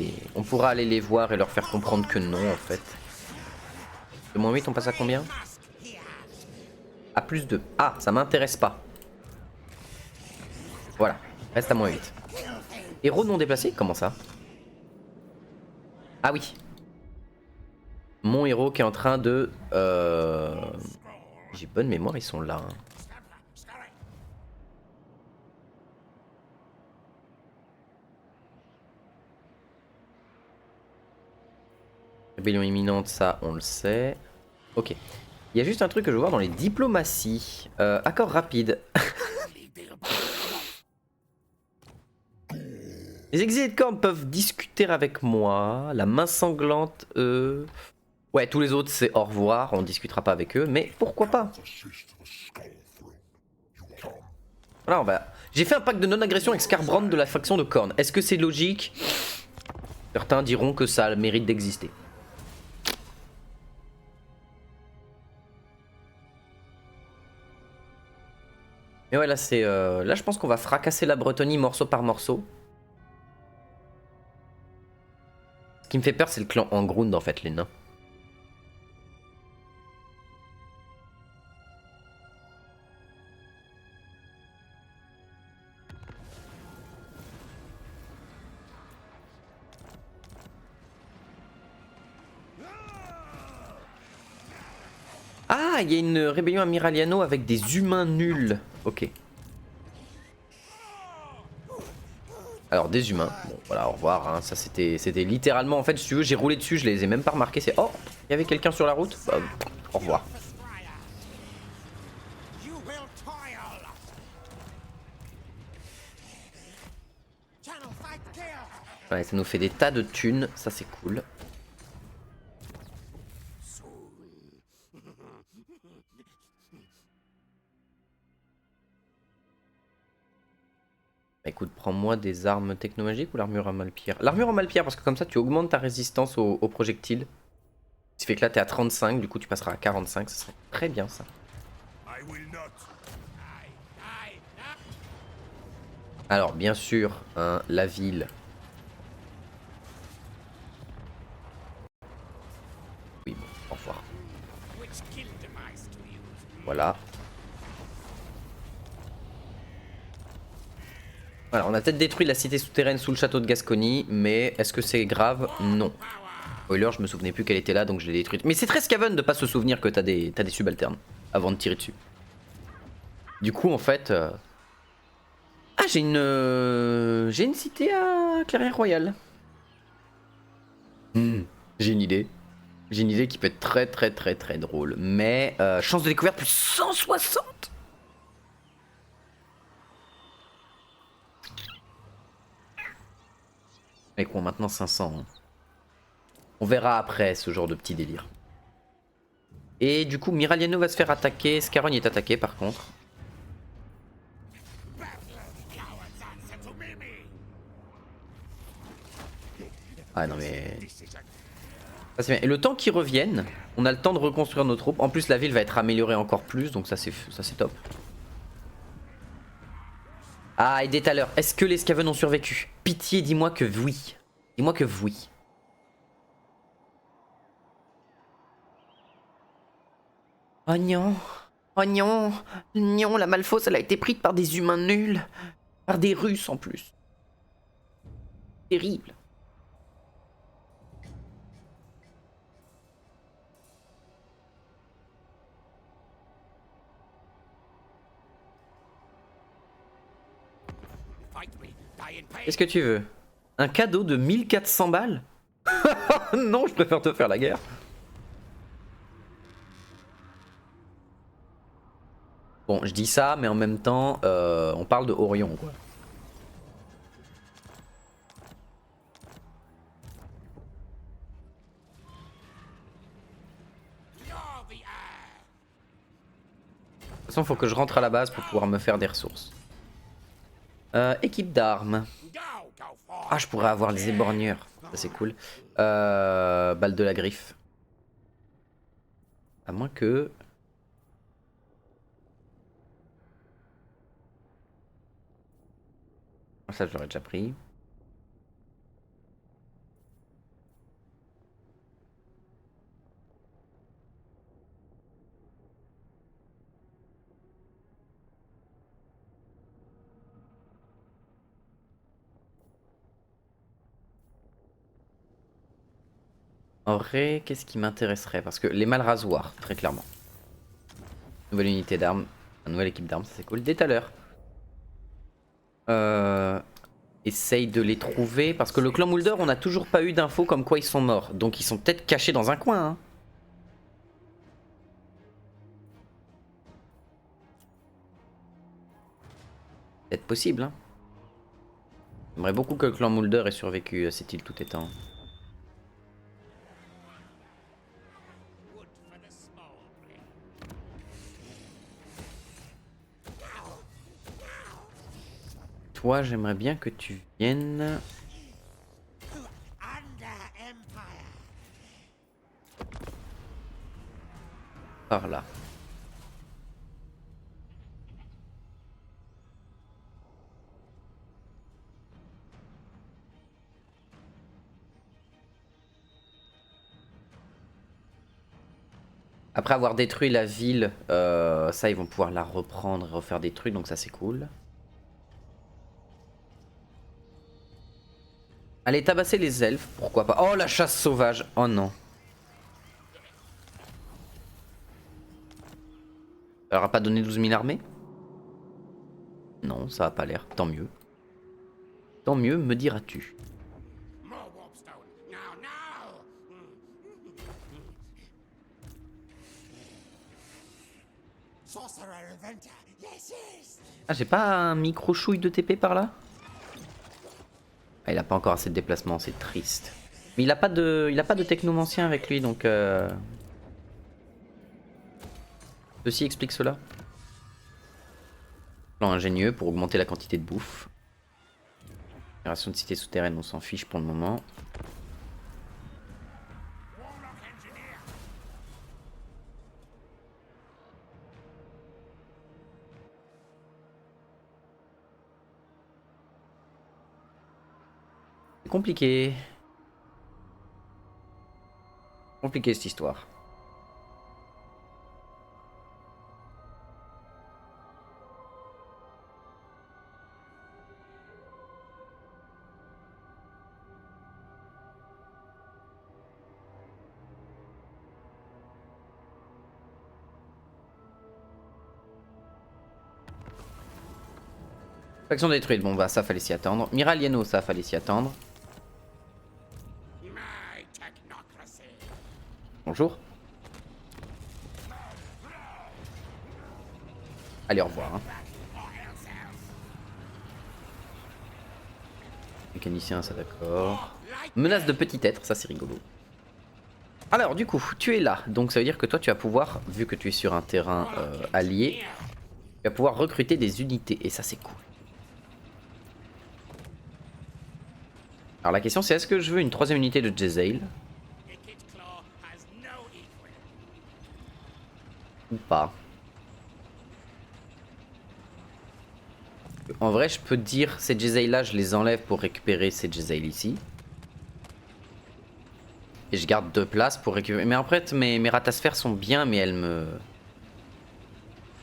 les voir et leur faire comprendre que non en fait. De moins 8 on passe à combien? À plus 2. Ah, ça m'intéresse pas. Voilà, reste à moins 8. Héros non déplacé? Comment ça? Ah oui. Mon héros qui est en train de... J'ai bonne mémoire, ils sont là. Hein. Rébellion imminente, ça on le sait. Ok. Il y a juste un truc que je veux voir dans les diplomaties. Accord rapide. Les exilés de Khorne peuvent discuter avec moi. La main sanglante, ouais, tous les autres c'est au revoir, on discutera pas avec eux, mais pourquoi pas? Voilà, on va... J'ai fait un pacte de non-agression avec Scarbrand de la faction de Korn. Est-ce que c'est logique? Certains diront que ça a le mérite d'exister. Mais ouais, là, c'est, là je pense qu'on va fracasser la Bretonie morceau par morceau. Ce qui me fait peur, c'est le clan Angrund, en fait, les nains. Ah, il y a une rébellion à Miraliano avec des humains nuls. Ok. Alors, des humains. Bon, voilà, au revoir. Hein. Ça, c'était littéralement... En fait, si tu veux, j'ai roulé dessus, je les ai même pas remarqués. C'est... Oh, il y avait quelqu'un sur la route. Bah, au revoir. Ouais, ça nous fait des tas de thunes. Ça, c'est cool. Bah, écoute, prends-moi des armes technomagiques ou l'armure en malpierre? L'armure en malpierre, parce que comme ça, tu augmentes ta résistance aux projectiles. Ce qui fait que là, t'es à 35, du coup, tu passeras à 45. Ça serait très bien, ça. Alors, bien sûr, hein, la ville. Oui, bon, au revoir. Voilà. Voilà, on a peut-être détruit la cité souterraine sous le château de Gascogne, mais est-ce que c'est grave? Non. Spoiler, je me souvenais plus qu'elle était là, donc je l'ai détruite. Mais c'est très Scaven de pas se souvenir que t'as des subalternes avant de tirer dessus. Du coup, en fait... Ah, j'ai une cité à Clairière Royale. J'ai une idée. J'ai une idée qui peut être très très très très drôle. Mais chance de découverte plus 160. Mec, bon, maintenant 500. Hein. On verra après ce genre de petit délire. Et du coup, Miraliano va se faire attaquer. Scarogne est attaqué par contre. Ah non mais... Ça, c'est bien. Et le temps qu'ils reviennent, on a le temps de reconstruire nos troupes. En plus, la ville va être améliorée encore plus, donc ça c'est top. Ah, et dès tout à l'heure, est-ce que les Skaven ont survécu? Pitié, dis-moi que oui. Dis-moi que oui. Oh non. Oh non. Non, la Malfausse, elle a été prise par des humains nuls. Par des Russes en plus. Terrible. Qu'est-ce que tu veux? Un cadeau de 1400 balles? Non, je préfère te faire la guerre. Bon, je dis ça, mais en même temps, on parle de Orion, quoi. De toute façon, il faut que je rentre à la base pour pouvoir me faire des ressources. Équipe d'armes. Ah, je pourrais avoir les éborgneurs. Ça, c'est cool. Balle de la griffe. À moins que... Ça, je l'aurais déjà pris. En vrai, qu'est-ce qui m'intéresserait? Parce que les mal rasoirs, très clairement. Nouvelle unité d'armes. Une nouvelle équipe d'armes, ça c'est cool. Dès tout à l'heure. Essaye de les trouver. Parce que le clan Mulder, on n'a toujours pas eu d'infos comme quoi ils sont morts. Donc ils sont peut-être cachés dans un coin. Hein. Peut-être possible. Hein. J'aimerais beaucoup que le clan Mulder ait survécu à cette île tout étant. toi, j'aimerais bien que tu viennes par là. Après avoir détruit la ville, ça ils vont pouvoir la reprendre et refaire des trucs, donc ça c'est cool. Allez, tabasser les elfes, pourquoi pas. Oh la chasse sauvage, oh non. Ça leur a pas donné 12 000 armées? Non, ça a pas l'air, tant mieux. Tant mieux, me diras-tu. Ah, j'ai pas un micro-chouille de TP par là? Ah, il a pas encore assez de déplacement, c'est triste. Mais il a pas de technomancien avec lui, donc... Ceci explique cela. Plan ingénieux pour augmenter la quantité de bouffe. Génération de cité souterraine, on s'en fiche pour le moment. C'est compliqué. Compliqué cette histoire. Faction détruite, bon bah ça fallait s'y attendre. Miraliano, ça fallait s'y attendre. Bonjour. Allez, au revoir. Hein. Mécanicien, ça d'accord. Menace de petit être, ça c'est rigolo. Alors du coup, tu es là, donc ça veut dire que toi tu vas pouvoir, vu que tu es sur un terrain allié, tu vas pouvoir recruter des unités, et ça c'est cool. Alors la question c'est est-ce que je veux une troisième unité de Jezzail ou pas? En vrai je peux te dire ces Jezzail là je les enlève pour récupérer ces Jezzail ici. Et je garde 2 places pour récupérer. Mais après mes ratasphères sont bien mais elles me...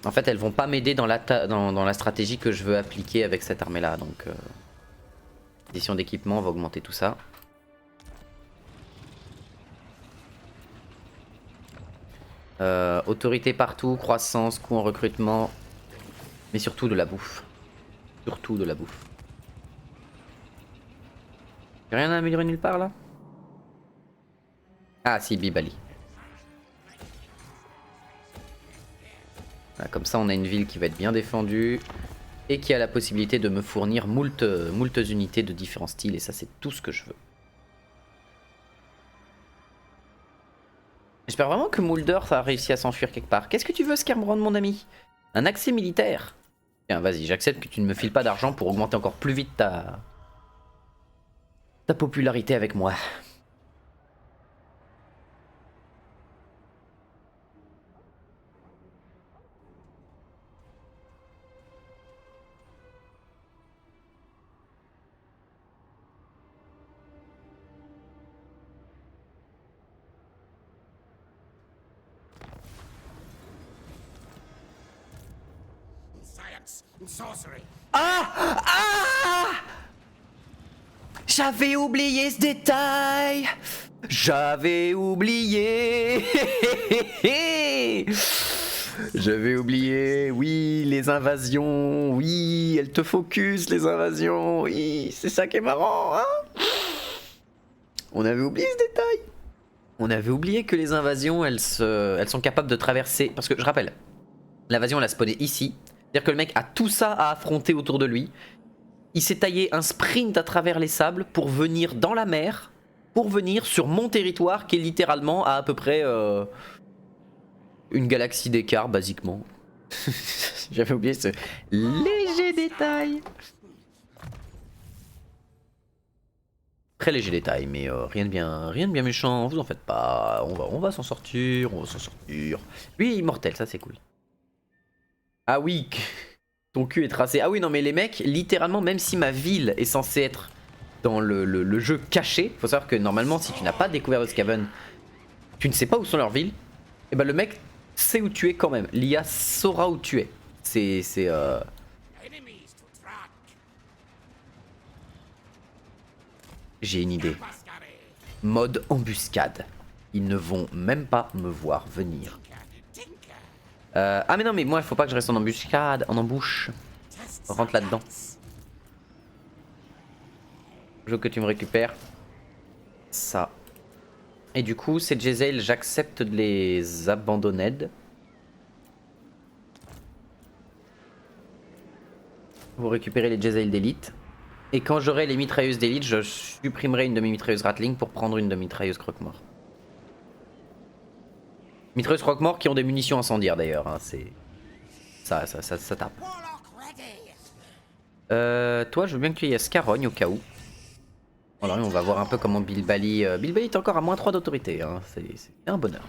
En fait elles vont pas m'aider dans la stratégie que je veux appliquer avec cette armée là. Donc édition d'équipement on va augmenter tout ça. Autorité partout, croissance, coût en recrutement. Mais surtout de la bouffe. Surtout de la bouffe. Y'a rien à améliorer nulle part là? Ah si, Bibali. Voilà, comme ça on a une ville qui va être bien défendue. Et qui a la possibilité de me fournir moult unités de différents styles. Et ça c'est tout ce que je veux. J'espère vraiment que Mulder ça a réussi à s'enfuir quelque part. Qu'est-ce que tu veux Skermron mon ami? Un accès militaire? Tiens vas-y, j'accepte que tu ne me files pas d'argent pour augmenter encore plus vite ta popularité avec moi. Ah! Ah! J'avais oublié ce détail. J'avais oublié. J'avais oublié. Oui, les invasions. Oui, elles te focus les invasions. Oui, c'est ça qui est marrant, hein? On avait oublié ce détail. On avait oublié que les invasions, elles sont capables de traverser. Parce que je rappelle, l'invasion elle a spawné ici. C'est-à-dire que le mec a tout ça à affronter autour de lui. Il s'est taillé un sprint à travers les sables pour venir dans la mer, pour venir sur mon territoire qui est littéralement à peu près une galaxie d'écart, basiquement. J'avais oublié ce léger détail. Très léger détail, mais rien de bien méchant, vous en faites pas. On va s'en sortir, on va s'en sortir. Lui, immortel, ça c'est cool. Ah oui, ton cul est tracé. Ah oui, non mais les mecs, littéralement, même si ma ville est censée être dans le jeu caché, faut savoir que normalement, si tu n'as pas découvert le Skaven, tu ne sais pas où sont leurs villes, et ben le mec sait où tu es quand même. L'IA saura où tu es. C'est J'ai une idée. Mode embuscade. Ils ne vont même pas me voir venir. Ah mais non, mais moi il faut pas que je reste en embuscade, en embouche. Rentre là-dedans. Je veux que tu me récupères ça. Et du coup, ces Jezzail, j'accepte de les abandonner. Vous récupérez les Jezzail d'élite. Et quand j'aurai les mitrailleuses d'élite, je supprimerai une de mes mitrailleuses Ratling pour prendre une de mes mitrailleuses croque-mort. Mitrailleuses croque-mort qui ont des munitions incendiaires d'ailleurs, hein, c'est... Ça tape. Toi, je veux bien que tu y aies Scarogne au cas où. Alors on va voir un peu comment Bilbali... Bilbali est encore à -3 d'autorité, hein. C'est un bonheur.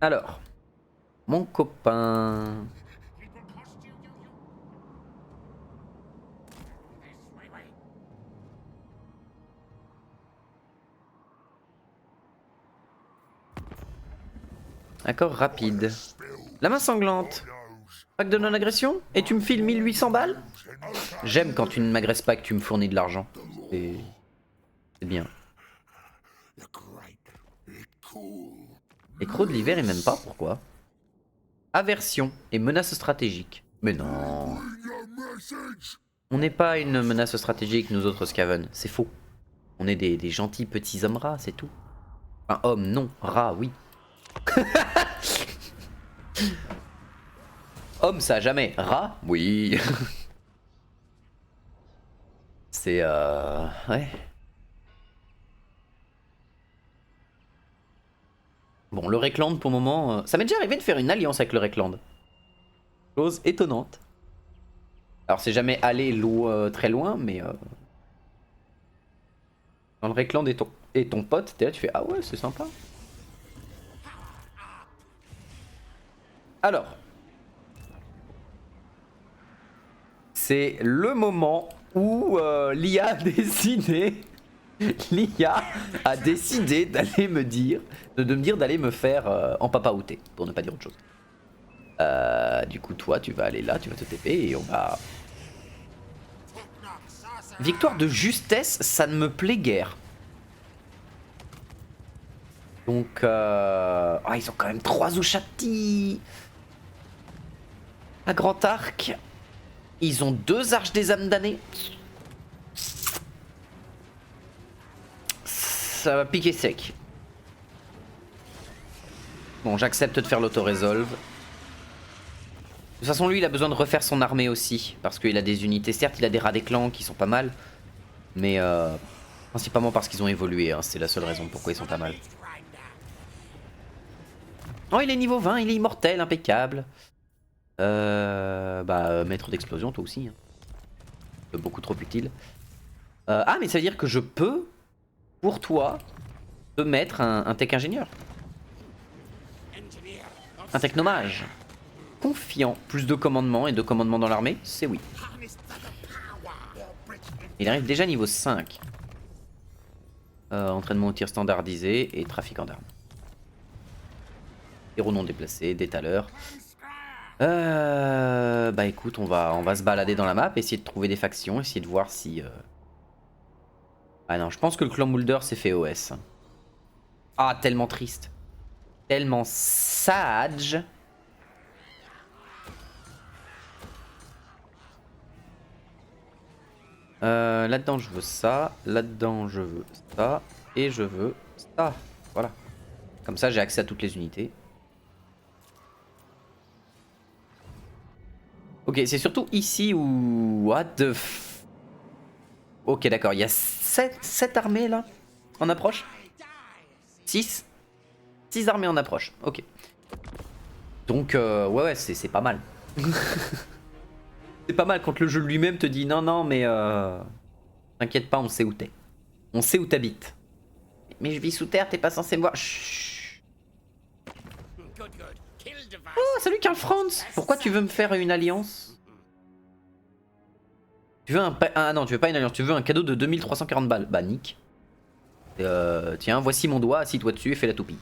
Alors, mon copain... Accord rapide. La main sanglante. Pack de non-agression. Et tu me files 1800 balles? J'aime quand tu ne m'agresses pas et que tu me fournis de l'argent. C'est bien. Écro de l'hiver et même pas, pourquoi? Aversion et menace stratégique. Mais non. On n'est pas une menace stratégique, nous autres Skaven. C'est faux. On est des gentils petits hommes rats, c'est tout. Enfin, hommes, non. Rats, oui. Homme, ça jamais. Rat, oui. C'est ouais. Bon, le Rekland pour le moment... Ça m'est déjà arrivé de faire une alliance avec le Rekland. Chose étonnante. Alors c'est jamais allé très loin, mais... Quand le Rekland est ton pote, t'es là, tu fais ah ouais, c'est sympa. Alors. C'est le moment où l'IA a décidé... L'IA a décidé d'aller me dire... De me dire d'aller me faire en papaouter, pour ne pas dire autre chose. Du coup, toi, tu vas aller là, tu vas te TP et on va... Victoire de justesse, ça ne me plaît guère. Donc, oh, ils ont quand même 3 Ushati à grand arc. Ils ont 2 arches des âmes damnées. Ça va piquer sec. Bon, j'accepte de faire l'auto-resolve. De toute façon, lui, il a besoin de refaire son armée aussi. Parce qu'il a des unités. Certes, il a des rats des clans qui sont pas mal. Mais principalement parce qu'ils ont évolué. Hein. C'est la seule raison pourquoi ils sont pas mal. Oh, il est niveau 20, il est immortel, impeccable. Maître d'explosion, toi aussi. Hein. Beaucoup trop utile. Ah, mais ça veut dire que je peux, pour toi, te mettre un tech ingénieur. Un technomage. Confiant. Plus de commandement et de commandement dans l'armée, c'est oui. Il arrive déjà niveau 5. Entraînement au tir standardisé et trafiquant d'armes. Héros non déplacé, détaleur. Bah écoute, on va se balader dans la map, essayer de trouver des factions, essayer de voir si... Ah non, je pense que le clan Mulder s'est fait OS. Ah, tellement triste. Tellement sage. Là-dedans je veux ça, là-dedans je veux ça, et je veux ça. Voilà. Comme ça j'ai accès à toutes les unités. Ok, c'est surtout ici où... What the f... Ok, d'accord, il y a 7 armées là, en approche. 6 armées en approche, ok. Donc, ouais, c'est pas mal. C'est pas mal quand le jeu lui-même te dit non, non, mais t'inquiète pas, on sait où t'es. On sait où t'habites. Mais je vis sous terre, t'es pas censé me voir. Chut. Oh, salut Karl Franz. Pourquoi tu veux me faire une alliance? Tu veux Ah non, tu veux pas une alliance, tu veux un cadeau de 2340 balles. Bah, nique. Tiens, voici mon doigt, assis-toi dessus et fais la toupie.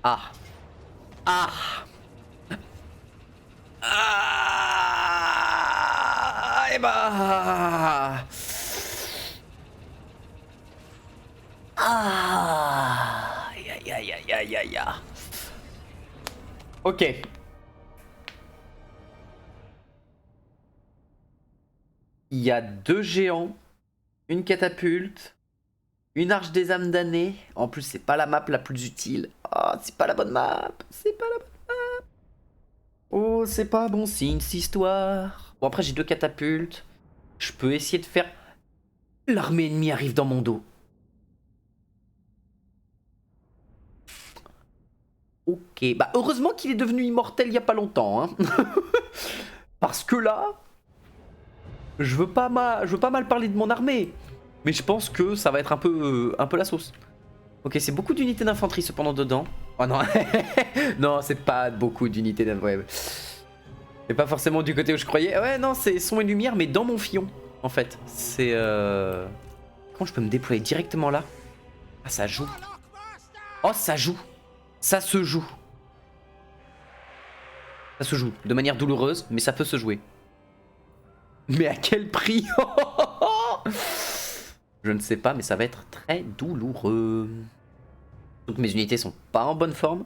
Ah. Ah. Ah. Et bah. Ah. Aïe aïe aïe aïe aïe aïe. Ok. Il y a 2 géants, une catapulte, une arche des âmes damnées. En plus, c'est pas la map la plus utile. Oh, c'est pas la bonne map. C'est pas la bonne map. Oh, c'est pas bon signe cette histoire. Bon, après, j'ai 2 catapultes. Je peux essayer de faire. L'armée ennemie arrive dans mon dos. Ok, bah heureusement qu'il est devenu immortel il y a pas longtemps, hein. Parce que là, je veux pas mal parler de mon armée, mais je pense que ça va être un peu la sauce. Ok, c'est beaucoup d'unités d'infanterie cependant dedans. Oh non, non, c'est pas beaucoup d'unités d'infanterie. Ouais. C'est pas forcément du côté où je croyais. Ouais, non, c'est son et lumière, mais dans mon fion, en fait. C'est Comment je peux me déployer directement là? Ah, ça joue. Oh, ça joue. Ça se joue. Ça se joue de manière douloureuse, mais ça peut se jouer. Mais à quel prix? Je ne sais pas, mais ça va être très douloureux. Toutes mes unités sont pas en bonne forme.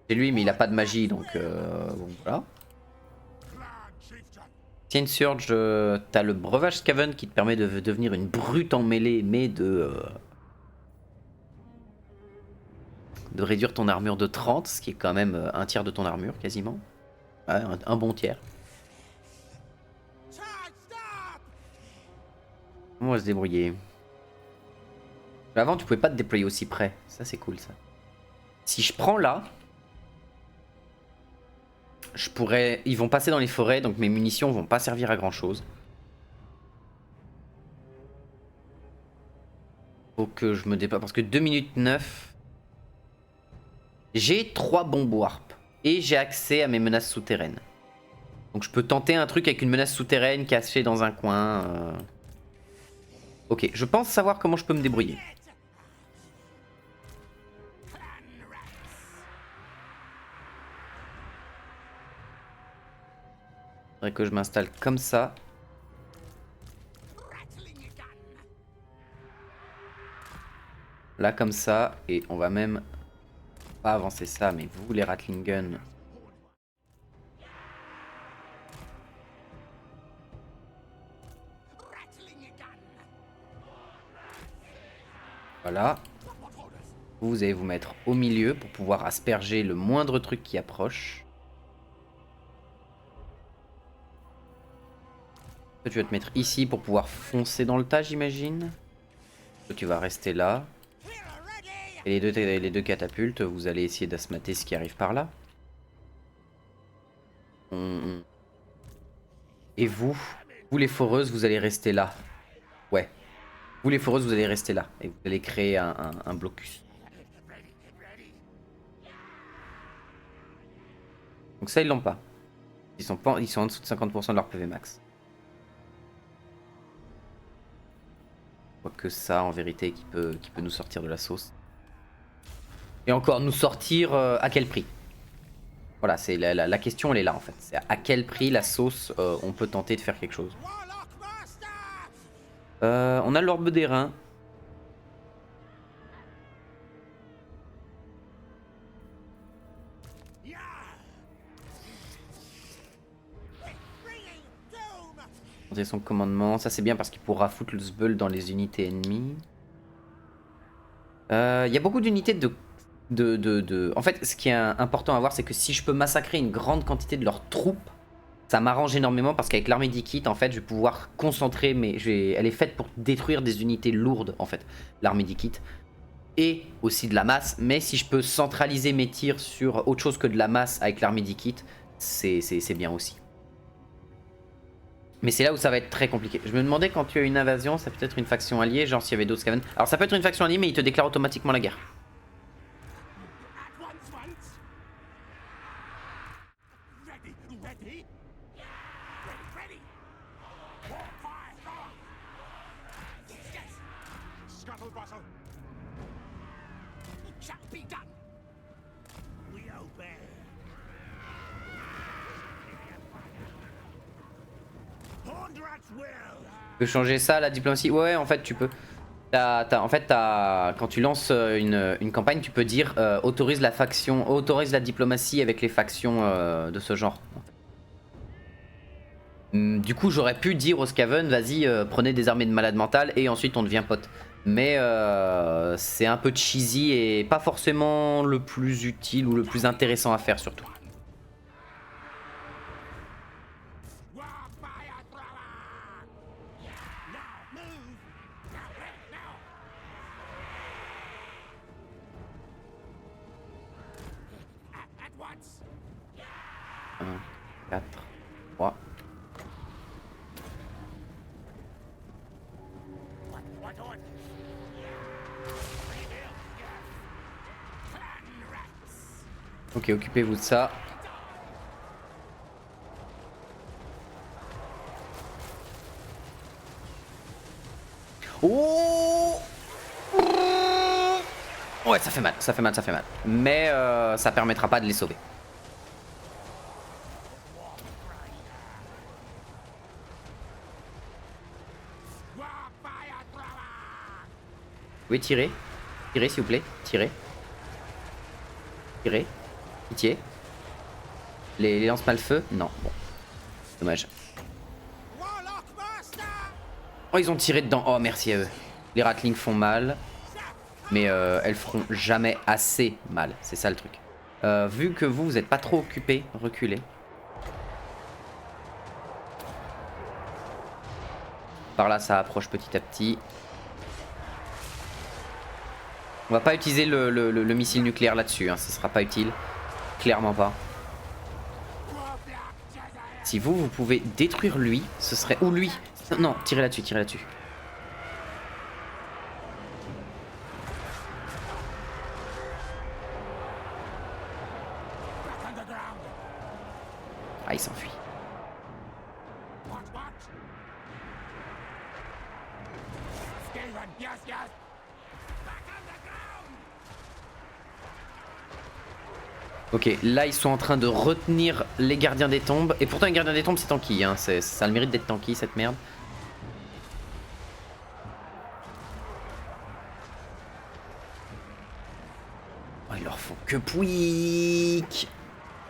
C'est lui, mais il a pas de magie, donc bon, voilà. Tiens, Surge, t'as le breuvage Scaven qui te permet de devenir une brute en mêlée, mais de réduire ton armure de 30, ce qui est quand même un tiers de ton armure, quasiment. Ouais, un bon tiers. On va se débrouiller. Avant, tu pouvais pas te déployer aussi près. Ça, c'est cool, ça. Si je prends là, je pourrais... Ils vont passer dans les forêts, donc mes munitions vont pas servir à grand chose. Faut que je me déploie, parce que 2 minutes 9... J'ai 3 bombes warp. Et j'ai accès à mes menaces souterraines. Donc je peux tenter un truc avec une menace souterraine cachée dans un coin. Ok, je pense savoir comment je peux me débrouiller. Faudrait que je m'installe comme ça. Là comme ça. Et on va même pas avancer ça, mais vous les Ratling Guns. Voilà. Vous allez vous mettre au milieu pour pouvoir asperger le moindre truc qui approche. Toi, tu vas te mettre ici pour pouvoir foncer dans le tas, j'imagine. Toi, tu vas rester là. Et les deux catapultes, vous allez essayer d'asmater ce qui arrive par là. Et vous les foreuses, vous allez rester là. Ouais. Vous les foreuses, vous allez rester là. Et vous allez créer un blocus. Donc ça, ils l'ont pas. Ils sont en dessous de 50% de leur PV max. Quoique ça, en vérité, qui peut nous sortir de la sauce. Et encore, nous sortir à quel prix? Voilà, c'est la question, elle est là en fait. C'est à quel prix la sauce, on peut tenter de faire quelque chose. On a l'orbe des reins. Monter son commandement, ça c'est bien parce qu'il pourra foutre le sbull dans les unités ennemies. Il y a beaucoup d'unités En fait, ce qui est important à voir, c'est que si je peux massacrer une grande quantité de leurs troupes, Ça m'arrange énormément parce qu'avec l'armée d'Ikit, en fait, je vais pouvoir concentrer, mais elle est faite pour détruire des unités lourdes, en fait, l'armée d'Ikit. Et aussi de la masse, mais si je peux centraliser mes tirs sur autre chose que de la masse avec l'armée d'Ikit, c'est bien aussi. Mais c'est là où ça va être très compliqué. Je me demandais quand tu as une invasion, ça peut être une faction alliée, genre s'il y avait d'autres Skaven. Alors ça peut être une faction alliée, mais il te déclare automatiquement la guerre. Tu peux changer ça, la diplomatie? Ouais, en fait, tu peux. Quand tu lances une campagne, tu peux dire autorise la diplomatie avec les factions de ce genre. Du coup, j'aurais pu dire aux Skaven, vas-y, prenez des armées de malades mentales et ensuite on devient pote. Mais c'est un peu cheesy et pas forcément le plus utile ou le plus intéressant à faire surtout. Un, 4, 3. Ok, occupez-vous de ça. Oh! Ouais, ça fait mal, ça fait mal, ça fait mal. Mais ça permettra pas de les sauver. Oui, tirez. Tirez, s'il vous plaît. Tirez. Tirez. Pitié. Les lance-malfeux? Non, bon. Dommage. Oh, ils ont tiré dedans. Oh, merci à eux. Les ratlings font mal. Mais elles feront jamais assez mal. C'est ça le truc. Vu que vous êtes pas trop occupés, reculez. Par là, ça approche petit à petit. On va pas utiliser le missile nucléaire là-dessus. Hein. Ce sera pas utile. Clairement pas. Si vous pouvez détruire lui, ce serait... Ou lui. Non, tirez là-dessus, tirez là-dessus. Ah, il s'enfuit. Ok, là ils sont en train de retenir les gardiens des tombes. Et pourtant les gardiens des tombes c'est tanky, hein. Ça a le mérite d'être tanky cette merde. Oh, ils leur font que pouic.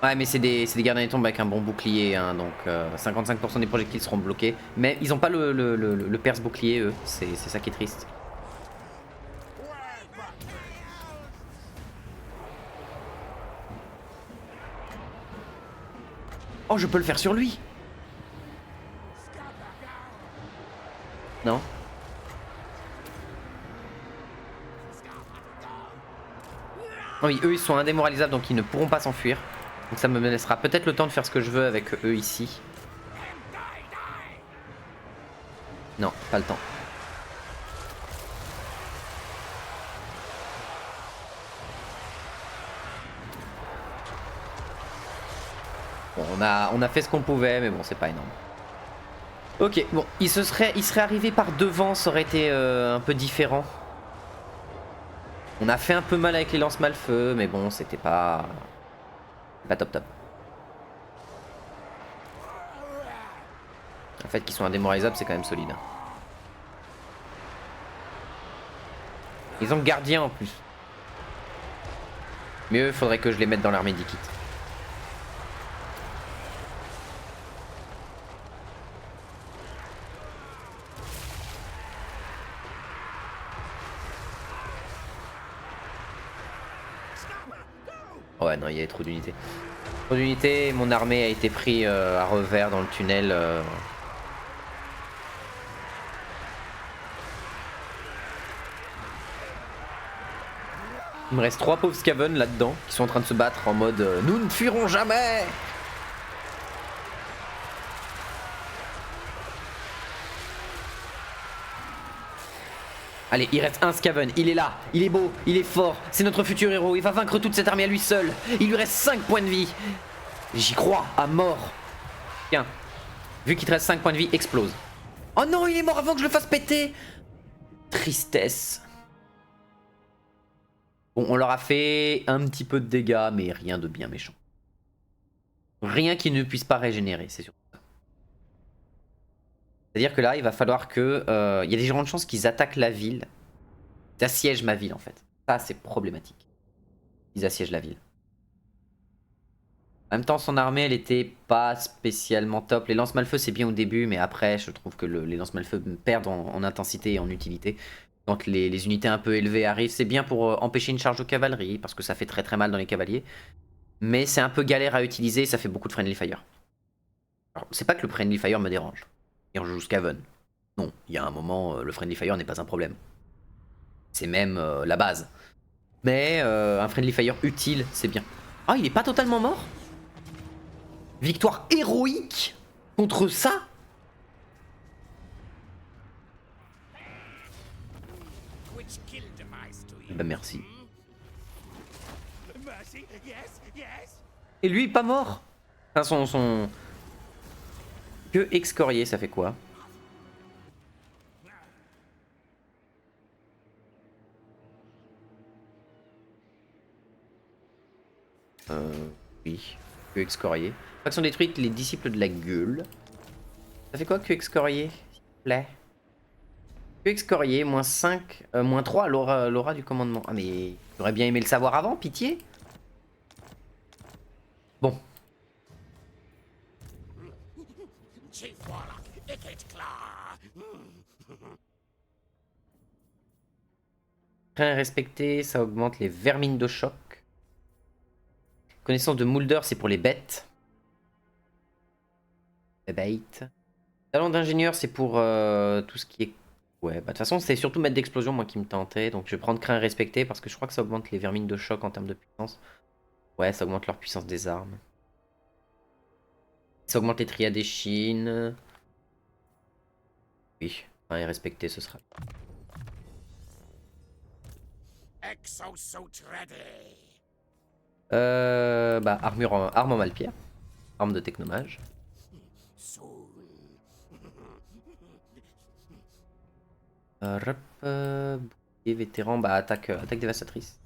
Ouais mais c'est des gardiens des tombes avec un bon bouclier, hein, donc 55% des projectiles seront bloqués. Mais ils ont pas le perce bouclier eux, c'est ça qui est triste. Oh, je peux le faire sur lui. Non. Oui, eux ils sont indémoralisables donc ils ne pourront pas s'enfuir. Donc ça me laissera peut-être le temps de faire ce que je veux avec eux ici. Non, pas le temps. Bon, on a fait ce qu'on pouvait, mais bon, c'est pas énorme. Ok, bon, il serait arrivé par devant, ça aurait été un peu différent. On a fait un peu mal avec les lance-malfeux, mais bon, c'était pas top top. Le fait qu'ils sont indémoralisables, c'est quand même solide. Ils ont gardien en plus. Mais eux, il faudrait que je les mette dans l'armée d'Ikit. Ouais, non, il y avait trop d'unités. Pour l'unité, mon armée a été pris à revers dans le tunnel. Il me reste 3 pauvres Skaven là-dedans qui sont en train de se battre en mode nous ne fuirons jamais. Allez, il reste un Skaven, il est là, il est beau, il est fort, c'est notre futur héros, il va vaincre toute cette armée à lui seul. Il lui reste 5 points de vie. J'y crois, à mort. Tiens, vu qu'il te reste 5 points de vie, explose. Oh non, il est mort avant que je le fasse péter. Tristesse. Bon, on leur a fait un petit peu de dégâts, mais rien de bien méchant. Rien qui ne puisse pas régénérer, c'est sûr. C'est-à-dire que là, il va falloir que... il y a des grandes chances qu'ils attaquent la ville. Ils assiègent ma ville, en fait. Ça, c'est problématique. Ils assiègent la ville. En même temps, son armée, elle était pas spécialement top. Les lance-malfeux, c'est bien au début, mais après, je trouve que les lance-malfeux perdent en intensité et en utilité. Quand les unités un peu élevées arrivent, c'est bien pour empêcher une charge de cavalerie, parce que ça fait très très mal dans les cavaliers. Mais c'est un peu galère à utiliser, et ça fait beaucoup de friendly fire. Alors, c'est pas que le friendly fire me dérange. Et on joue Skaven. Non, il y a un moment, le friendly fire n'est pas un problème. C'est même la base. Mais un friendly fire utile, c'est bien. Ah, il est pas totalement mort? Victoire héroïque contre ça? Bah merci. Et lui, pas mort? Enfin, son... Que excorier, ça fait quoi? Oui. Que excorier. Faction détruite, les disciples de la gueule. Ça fait quoi que excorier, s'il te plaît? Que excorier, moins 5, moins 3 l'aura du commandement. Ah mais j'aurais bien aimé le savoir avant, pitié. Bon. Rien respecté, ça augmente les vermines de choc. Connaissance de Moulder, c'est pour les bêtes. Les bêtes. Talent d'ingénieur, c'est pour tout ce qui est... Ouais, bah de toute façon, c'est surtout mettre d'explosion, moi, qui me tentait. Donc je vais prendre craint respecté parce que je crois que ça augmente les vermines de choc en termes de puissance. Ouais, ça augmente leur puissance des armes. Ça augmente les triades des chines. Oui, craint respecté, ce sera... Bah, arme en malpierre. Arme de technomage. Bouclier vétéran, bah attaque dévastatrice.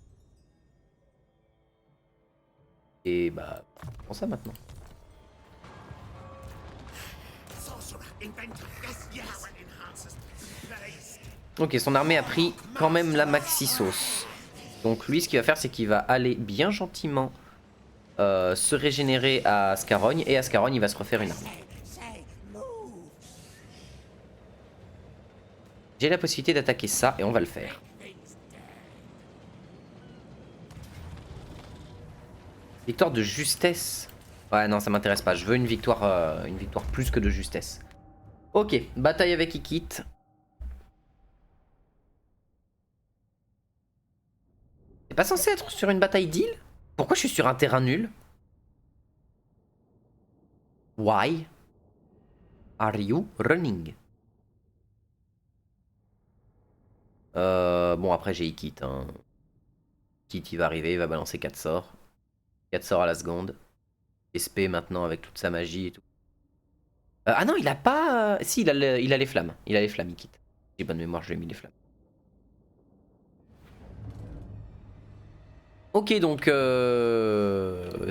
Et bah, prends ça maintenant. Ok, son armée a pris quand même la maxi sauce. Donc lui, ce qu'il va faire, c'est qu'il va aller bien gentiment se régénérer à Scarogne. Et à Scarogne, il va se refaire une armée. J'ai la possibilité d'attaquer ça et on va le faire. Victoire de justesse. Ouais, non, ça m'intéresse pas. Je veux une victoire plus que de justesse. Ok, bataille avec Ikit. C'est pas censé être sur une bataille d'île? Pourquoi je suis sur un terrain nul? Why are you running? Bon, après j'ai Ikit. Hein. Ikit, il va arriver, il va balancer 4 sorts. 4 sorts à la seconde. SP maintenant avec toute sa magie et tout. Ah non, il a pas... Si, il a les flammes. Il a les flammes, Ikit. J'ai bonne mémoire, je lui ai mis les flammes. Ok, donc...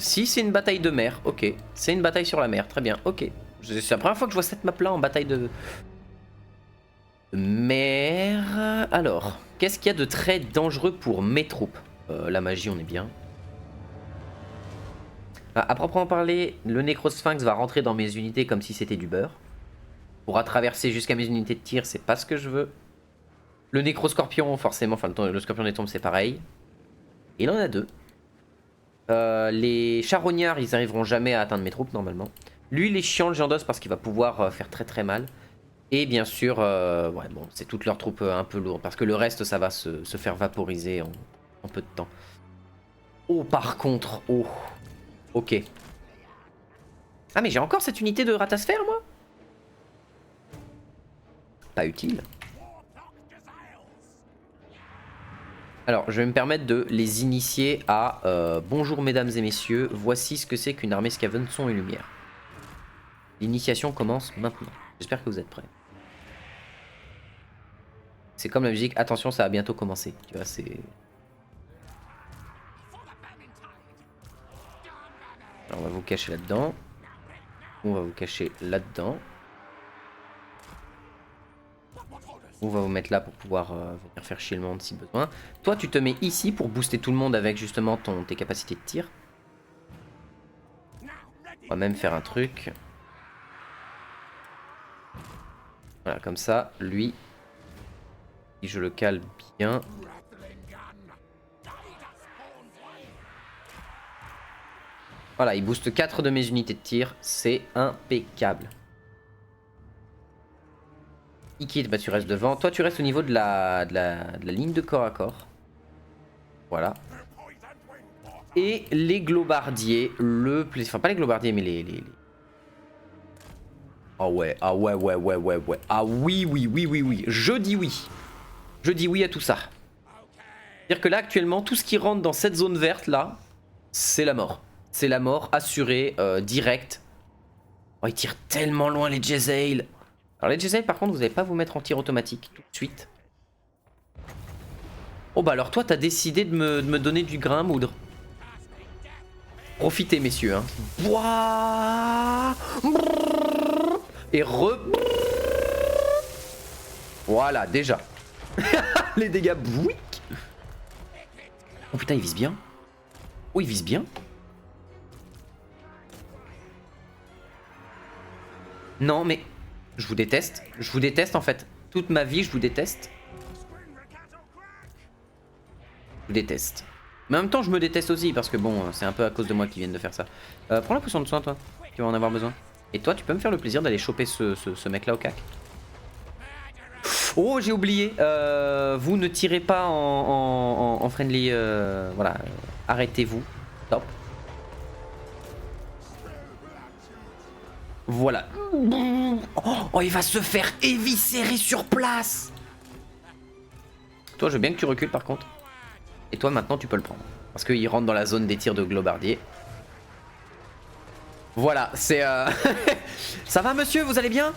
Si, c'est une bataille de mer. Ok, c'est une bataille sur la mer. Très bien, ok. C'est la première fois que je vois cette map-là en bataille de... mer... Alors, qu'est-ce qu'il y a de très dangereux pour mes troupes? La magie, on est bien. À proprement parler, le Nécrosphinx va rentrer dans mes unités comme si c'était du beurre. Pourra traverser jusqu'à mes unités de tir, c'est pas ce que je veux. Le Nécroscorpion, forcément, enfin le scorpion des tombes, c'est pareil. Il en a deux. Les charognards, ils arriveront jamais à atteindre mes troupes normalement. Lui, il est chiant le Giandos parce qu'il va pouvoir faire très très mal. Et bien sûr, ouais, bon, c'est toutes leurs troupes un peu lourdes. Parce que le reste, ça va se faire vaporiser en peu de temps. Oh, par contre, oh. Ok. Ah, mais j'ai encore cette unité de ratasphère, moi? Pas utile. Alors, je vais me permettre de les initier à bonjour mesdames et messieurs, voici ce que c'est qu'une armée Skaven son et lumière. L'initiation commence maintenant. J'espère que vous êtes prêts. C'est comme la musique, attention, ça va bientôt commencer. Tu vois, c'est... Alors, on va vous cacher là-dedans. On va vous cacher là-dedans. On va vous mettre là pour pouvoir venir faire chier le monde si besoin. Toi, tu te mets ici pour booster tout le monde avec justement tes capacités de tir. On va même faire un truc. Voilà, comme ça, lui, si je le cale bien. Voilà, il booste 4 de mes unités de tir, c'est impeccable. Ikit, bah tu restes devant. Toi, tu restes au niveau de la ligne de corps à corps. Voilà. Et les globardiers, enfin pas les globardiers, mais les... Ah ouais, ah ouais, ouais, ouais, ouais, ouais. Ah oui, oui, oui, oui, oui. Je dis oui. Je dis oui à tout ça. C'est-à-dire que là, actuellement, tout ce qui rentre dans cette zone verte, là, c'est la mort. C'est la mort assurée, directe. Oh, ils tirent tellement loin, les Jezzail. Alors les Jezzail, par contre, vous n'allez pas vous mettre en tir automatique tout de suite. Oh bah alors toi, t'as décidé de me donner du grain à moudre. Profitez, messieurs. Hein. Ouah. Et Voilà, déjà. Les dégâts bouic. Oh putain, il vise bien. Oh, il vise bien. Non, mais... Je vous déteste. Je vous déteste, en fait. Toute ma vie, je vous déteste. Je vous déteste. Mais en même temps, je me déteste aussi, parce que bon, c'est un peu à cause de moi qu'ils viennent de faire ça. Prends la potion de soin, toi. Tu vas en avoir besoin. Et toi, tu peux me faire le plaisir d'aller choper ce mec-là au cac. Oh, j'ai oublié. Vous ne tirez pas en friendly. Voilà. Arrêtez-vous. Top. Voilà. Oh, il va se faire éviscérer sur place. Toi, je veux bien que tu recules par contre. Et toi, maintenant, tu peux le prendre. Parce qu'il rentre dans la zone des tirs de globardier. Voilà, c'est... Ça va, monsieur? Vous allez bien?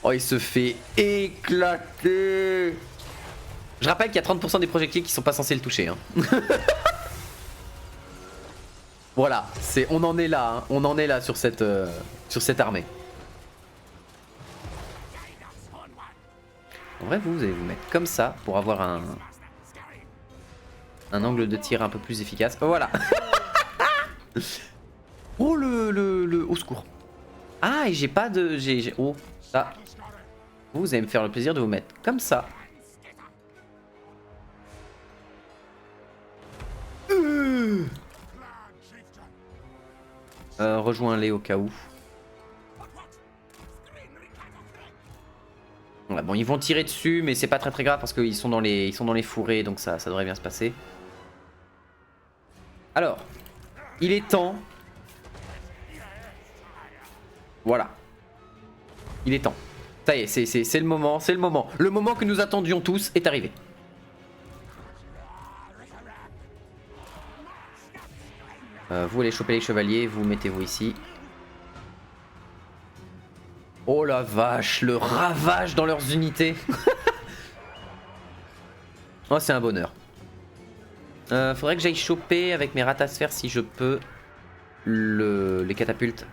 Oh, il se fait éclater. Je rappelle qu'il y a 30% des projectiles qui sont pas censés le toucher. Hein. Voilà, on en est là. Hein. On en est là sur cette armée. En vrai, vous allez vous mettre comme ça pour avoir un angle de tir un peu plus efficace. Voilà. Oh, au secours. Ah, et j'ai pas de... Oh, ça... Vous allez me faire le plaisir de vous mettre comme ça. Rejoins-les au cas où. Voilà, bon, ils vont tirer dessus, mais c'est pas très grave parce qu'ils sont dans les fourrés, donc ça devrait bien se passer. Alors, il est temps. Voilà. Il est temps. Ça y est, c'est le moment, c'est le moment. Le moment que nous attendions tous est arrivé. Vous allez choper les chevaliers, vous mettez-vous ici. Oh la vache, le ravage dans leurs unités. Oh, c'est un bonheur. Faudrait que j'aille choper avec mes ratasphères si je peux les catapultes.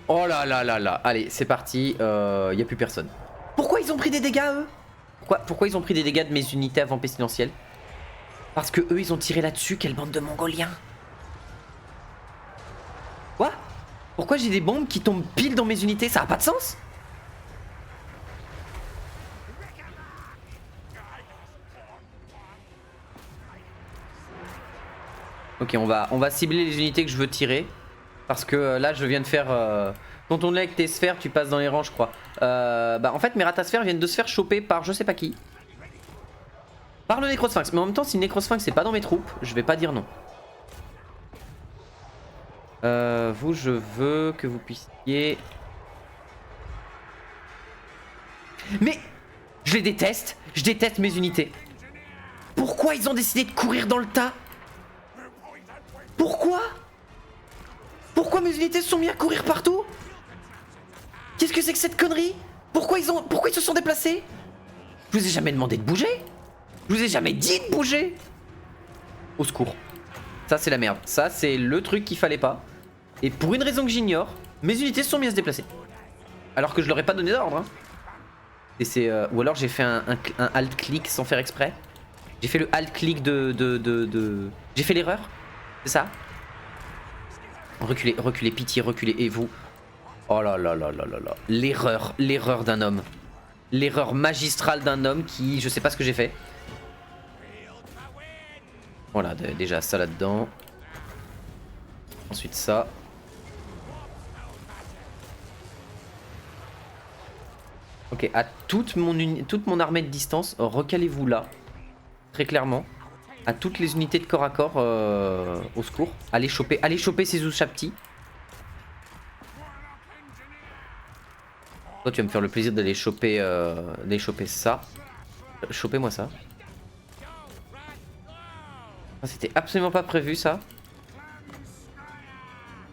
Oh là là là là. Allez, c'est parti. Y a plus personne. Pourquoi ils ont pris des dégâts, eux? Pourquoi ils ont pris des dégâts de mes unités avant pestilentielles? Parce que eux, ils ont tiré là-dessus. Quelle bande de Mongoliens. Quoi? Pourquoi j'ai des bombes qui tombent pile dans mes unités? Ça a pas de sens? Ok, on va cibler les unités que je veux tirer. Parce que là, je viens de faire... Quand on est avec tes sphères, tu passes dans les rangs, je crois. Bah en fait, mes ratasphères viennent de se faire choper par je sais pas qui. Par le Nécrosphinx. Mais en même temps, si le Nécrosphinx n'est pas dans mes troupes, je vais pas dire non. Vous, je veux que vous puissiez... Mais je les déteste. Je déteste mes unités. Pourquoi ils ont décidé de courir dans le tas? Pourquoi? Pourquoi mes unités se sont mis à courir partout? Qu'est-ce que c'est que cette connerie? Pourquoi ils se sont déplacés? Je vous ai jamais demandé de bouger. Je vous ai jamais dit de bouger. Au secours. Ça c'est la merde. Ça c'est le truc qu'il fallait pas. Et pour une raison que j'ignore, mes unités se sont mis à se déplacer. Alors que je leur ai pas donné d'ordre. Hein. Ou alors j'ai fait un alt-click sans faire exprès. J'ai fait le alt-click J'ai fait l'erreur. C'est ça? Reculez, reculez, pitié, reculez. Et vous? Oh là là là là là là. L'erreur d'un homme. L'erreur magistrale d'un homme qui... Je sais pas ce que j'ai fait. Voilà, déjà ça là-dedans. Ensuite ça. Ok, à toute mon armée de distance, recalez-vous là. Très clairement. À toutes les unités de corps à corps, au secours. Allez choper ces Ushabti. Toi tu vas me faire le plaisir d'aller choper ça. Chopez-moi ça. Ah, c'était absolument pas prévu ça.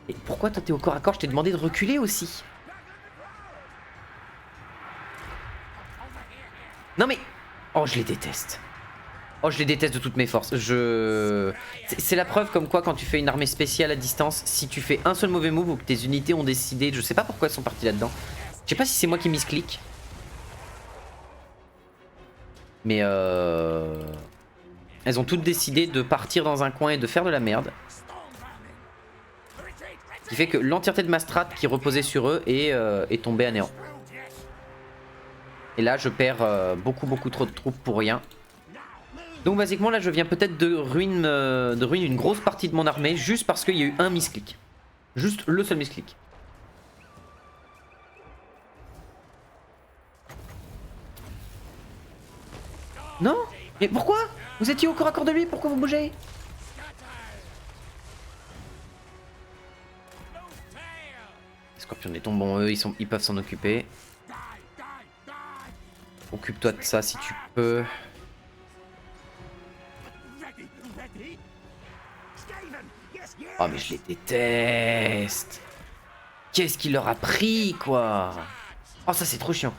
Et pourquoi toi t'es au corps à corps? Je t'ai demandé de reculer aussi. Non mais... Oh je les déteste. Oh je les déteste de toutes mes forces. C'est la preuve comme quoi quand tu fais une armée spéciale à distance, si tu fais un seul mauvais move ou que tes unités ont décidé... Je sais pas pourquoi elles sont parties là-dedans. Je sais pas si c'est moi qui misclick. Mais elles ont toutes décidé de partir dans un coin et de faire de la merde. Ce qui fait que l'entièreté de ma strat qui reposait sur eux est tombée à néant. Et là je perds beaucoup trop de troupes pour rien. Donc basiquement là je viens peut-être de ruiner une grosse partie de mon armée juste parce qu'il y a eu un misclick. Juste le seul misclick. Non? Mais pourquoi? Vous étiez au corps à corps de lui, pourquoi vous bougez? Les scorpions des tombes, bon eux ils peuvent s'en occuper. Occupe-toi de ça si tu peux. Oh mais je les déteste. Qu'est-ce qu'il leur a pris quoi? Oh ça c'est trop chiant.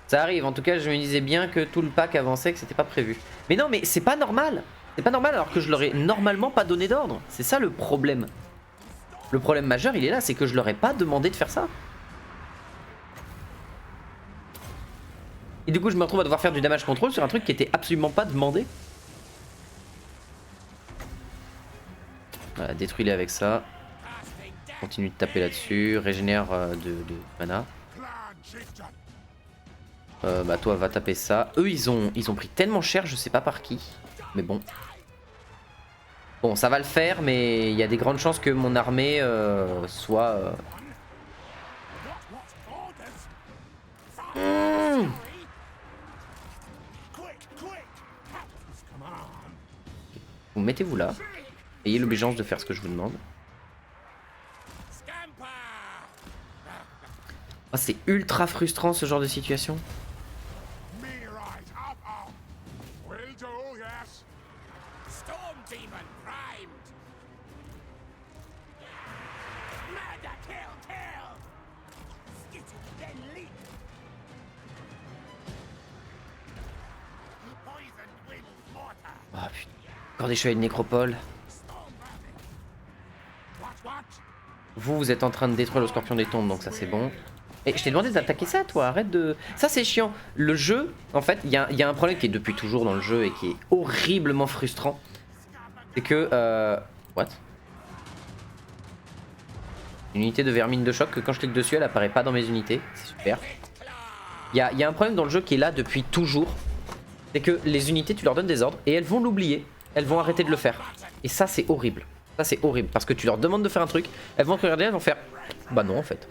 Ça arrive, en tout cas je me disais bien que tout le pack avançait, que c'était pas prévu. Mais non mais c'est pas normal. C'est pas normal alors que je leur ai normalement pas donné d'ordre. C'est ça le problème. Le problème majeur il est là, c'est que je leur ai pas demandé de faire ça. Et du coup je me retrouve à devoir faire du damage control sur un truc qui était absolument pas demandé. Voilà, détruis-les avec ça. Continue de taper là-dessus, régénère de mana. Bah toi va taper ça. Eux ils ont pris tellement cher, je sais pas par qui. Mais bon. Bon ça va le faire mais il y a des grandes chances que mon armée soit... Vous mettez-vous là. Ayez l'obéissance de faire ce que je vous demande. Oh, c'est ultra frustrant ce genre de situation. Oh putain. Encore des chevaliers de nécropole. Vous êtes en train de détruire le scorpion des tombes, donc ça c'est bon. Et je t'ai demandé d'attaquer ça, toi, arrête de... Ça c'est chiant. Le jeu, en fait, il y a un problème qui est depuis toujours dans le jeu et qui est horriblement frustrant. C'est que... What? Une unité de vermine de choc que quand je clique dessus, elle apparaît pas dans mes unités. C'est super. Il y a un problème dans le jeu qui est là depuis toujours. C'est que les unités, tu leur donnes des ordres et elles vont l'oublier. Elles vont arrêter de le faire. Et ça, c'est horrible. Ça c'est horrible parce que tu leur demandes de faire un truc, elles vont te regarder, elles vont faire bah non en fait.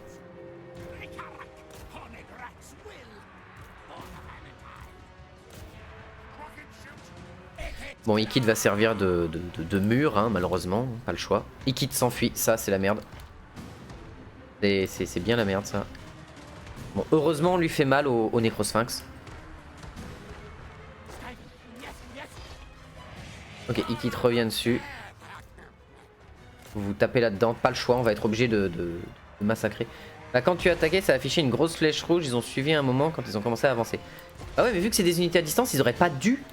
Bon, Ikit va servir de mur, hein, malheureusement, pas le choix. Ikit s'enfuit, ça c'est la merde. C'est bien la merde ça. Bon, heureusement on lui fait mal au Necrosphinx. Ok, Ikit revient dessus. Vous tapez là-dedans, pas le choix, on va être obligé de massacrer. Là, quand tu as attaqué, ça a affiché une grosse flèche rouge, ils ont suivi un moment quand ils ont commencé à avancer. Ah ouais, mais vu que c'est des unités à distance, ils auraient pas dû...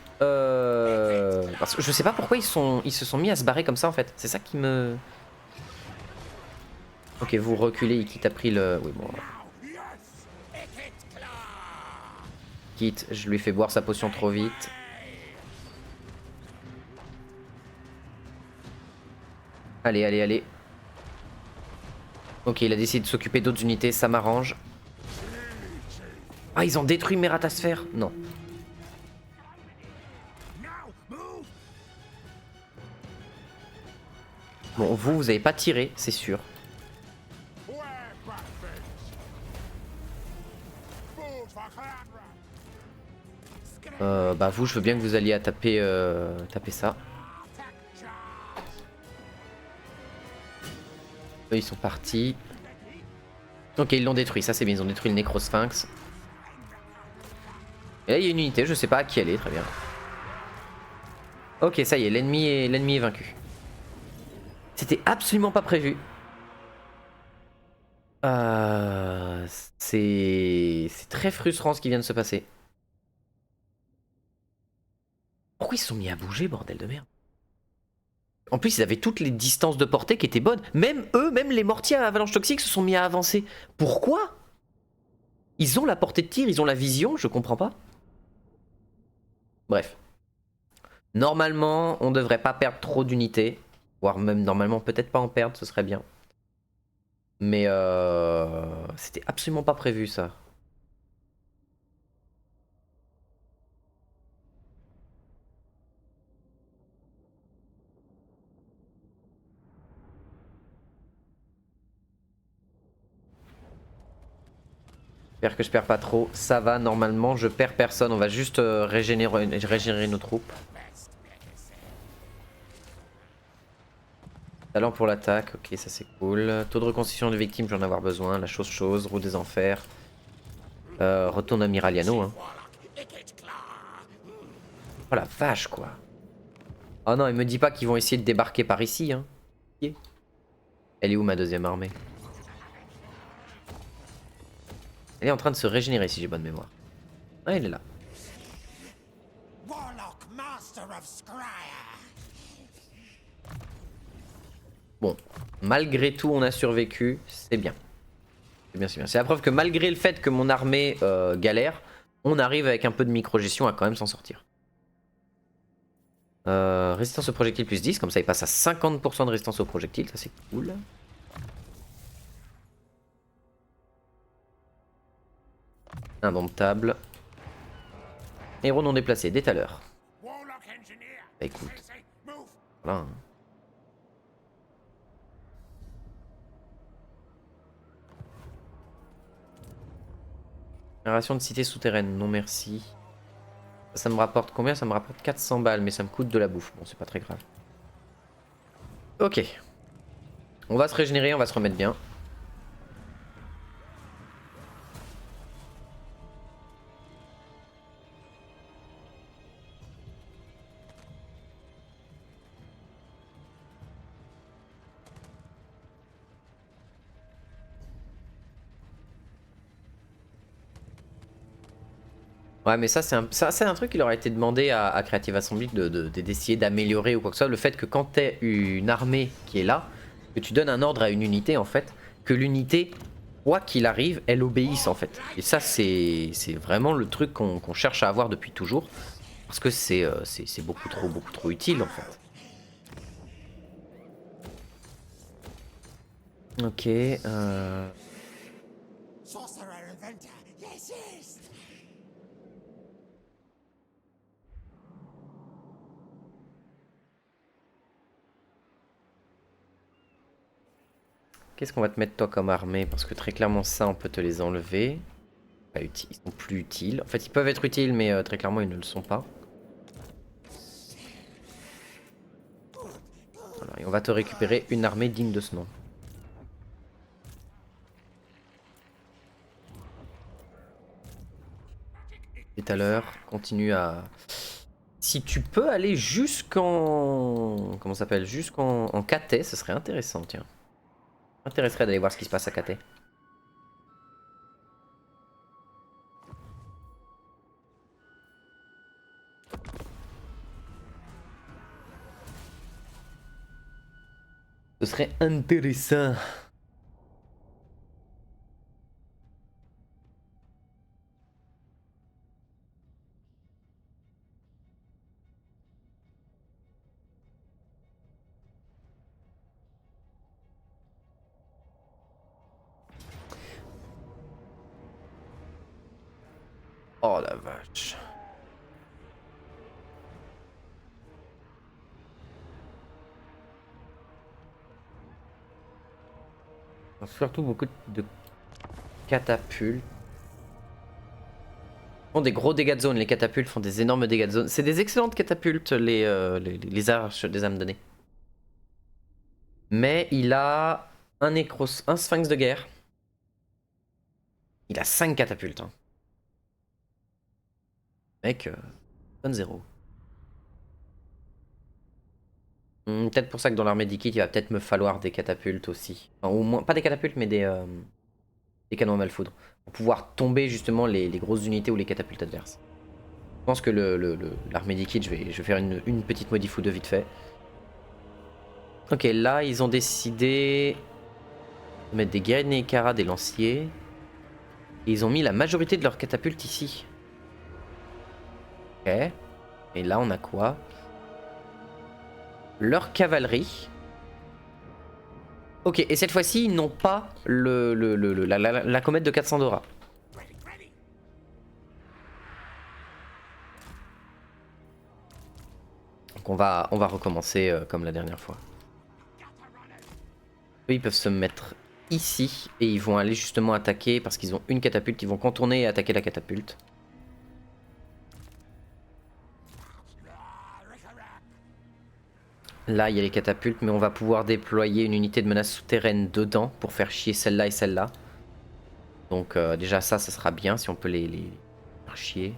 Parce que je sais pas pourquoi ils se sont mis à se barrer comme ça en fait. C'est ça qui me... Ok, vous reculez, Ikit a pris le... Oui, bon... Ikit, je lui fais boire sa potion trop vite. Allez, allez, allez. Ok, il a décidé de s'occuper d'autres unités, ça m'arrange. Ah, ils ont détruit mes ratasphères? Non. Bon, vous avez pas tiré, c'est sûr. Bah vous, je veux bien que vous alliez à taper, taper ça. Eux, ils sont partis. Ok, ils l'ont détruit, ça c'est bien, ils ont détruit le Necrosphinx. Et là, il y a une unité, je sais pas à qui elle est, très bien. Ok, ça y est, l'ennemi est vaincu. C'était absolument pas prévu. C'est très frustrant ce qui vient de se passer. Pourquoi ils se sont mis à bouger, bordel de merde? En plus, ils avaient toutes les distances de portée qui étaient bonnes. Même eux, même les mortiers à avalanche toxique se sont mis à avancer. Pourquoi? Ils ont la portée de tir, ils ont la vision, je comprends pas. Bref. Normalement, on devrait pas perdre trop d'unités. Voire même normalement, peut-être pas en perdre, ce serait bien. Mais c'était absolument pas prévu ça. J'espère que je perds pas trop. Ça va, normalement, je perds personne. On va juste régénérer nos troupes. Talent pour l'attaque, ok, ça c'est cool. Taux de reconstitution de victimes, j'en ai avoir besoin. La chose, roue des enfers. Retourne à Miraliano. Hein. Oh la vache, quoi. Oh non, il me dit pas qu'ils vont essayer de débarquer par ici. Hein. Elle est où ma deuxième armée? Elle est en train de se régénérer si j'ai bonne mémoire. Ah, elle est là. Bon, malgré tout, on a survécu. C'est bien. C'est bien, c'est bien. C'est la preuve que malgré le fait que mon armée galère, on arrive avec un peu de micro-gestion à quand même s'en sortir. Résistance au projectile plus 10, comme ça il passe à 50% de résistance au projectile, ça c'est cool. Indomptable. Héros non déplacé, détaleur. Bah écoute. Voilà. Hein. Génération de cité souterraine, non merci. Ça me rapporte combien? Ça me rapporte 400 balles, mais ça me coûte de la bouffe. Bon, c'est pas très grave. Ok. On va se régénérer, on va se remettre bien. Ouais, mais ça, c'est un truc qui leur a été demandé à Creative Assembly d'essayer d'améliorer ou quoi que ce soit. Le fait que quand t'es une armée qui est là, que tu donnes un ordre à une unité, en fait, que l'unité, quoi qu'il arrive, elle obéisse, en fait. Et ça, c'est vraiment le truc qu'on cherche à avoir depuis toujours. Parce que c'est beaucoup trop utile, en fait. Ok, Qu'est-ce qu'on va te mettre toi comme armée? Parce que très clairement ça on peut te les enlever. Pas utile, ils sont plus utiles. En fait ils peuvent être utiles mais très clairement ils ne le sont pas. Voilà, et on va te récupérer une armée digne de ce nom. Et tout à l'heure, continue à... Si tu peux aller jusqu'en... Comment ça s'appelle? Jusqu'en KT, ce serait intéressant, tiens. M'intéresserait d'aller voir ce qui se passe à KT. Ce serait intéressant. Oh la vache. Surtout beaucoup de catapultes. Font des gros dégâts de zone, les catapultes font des énormes dégâts de zone. C'est des excellentes catapultes, les arches des âmes données. Mais il a un sphinx de guerre. Il a 5 catapultes. Hein. Mec, bonne zéro. Peut-être pour ça que dans l'armée d'Ikit, il va peut-être me falloir des catapultes aussi. Enfin, au moins, pas des catapultes, mais des canons à malfoudre. Pour pouvoir tomber justement les grosses unités ou les catapultes adverses. Je pense que l'armée d'Ikit, je vais faire une petite modif ou deux vite fait. Ok, là, ils ont décidé de mettre des guerriers et Kara, des lanciers. Et ils ont mis la majorité de leurs catapultes ici. Ok. Et là, on a quoi? Leur cavalerie. Ok, et cette fois-ci, ils n'ont pas la comète de 400 Dora. Donc on va recommencer comme la dernière fois. Eux, ils peuvent se mettre ici et ils vont aller justement attaquer parce qu'ils ont une catapulte. Ils vont contourner et attaquer la catapulte. Là, il y a les catapultes, mais on va pouvoir déployer une unité de menace souterraine dedans pour faire chier celle-là et celle-là. Donc déjà ça sera bien si on peut les faire chier.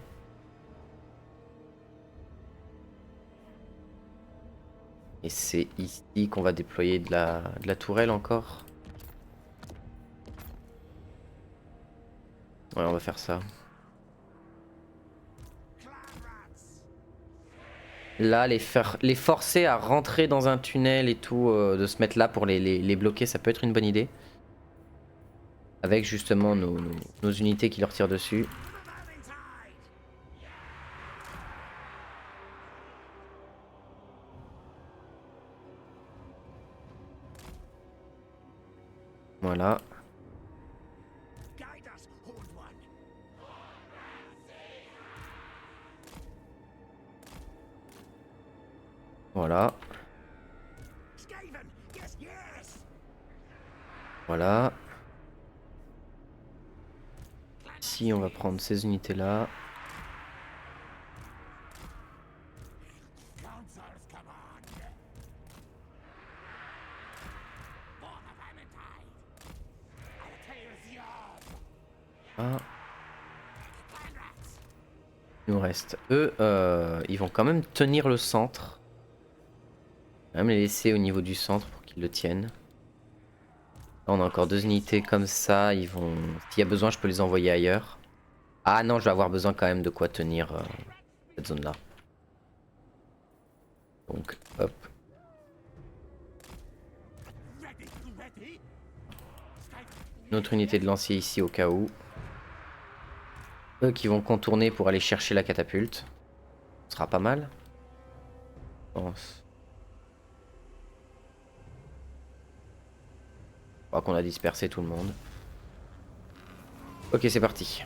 Et c'est ici qu'on va déployer de la tourelle encore. Ouais, on va faire ça. Là, les forcer à rentrer dans un tunnel et tout, de se mettre là pour les bloquer, ça peut être une bonne idée. Avec justement nos unités qui leur tirent dessus. Voilà. Voilà. Voilà. Ici, on va prendre ces unités-là. Ah. Il nous reste eux, ils vont quand même tenir le centre. On va même les laisser au niveau du centre pour qu'ils le tiennent. Là, on a encore deux unités comme ça, ils vont... S'il y a besoin, je peux les envoyer ailleurs. Ah non, je vais avoir besoin quand même de quoi tenir cette zone-là. Donc, hop. Une autre unité de lancier ici au cas où. Eux qui vont contourner pour aller chercher la catapulte. Ce sera pas mal. Je pense. Je crois qu'on a dispersé tout le monde. Ok, c'est parti.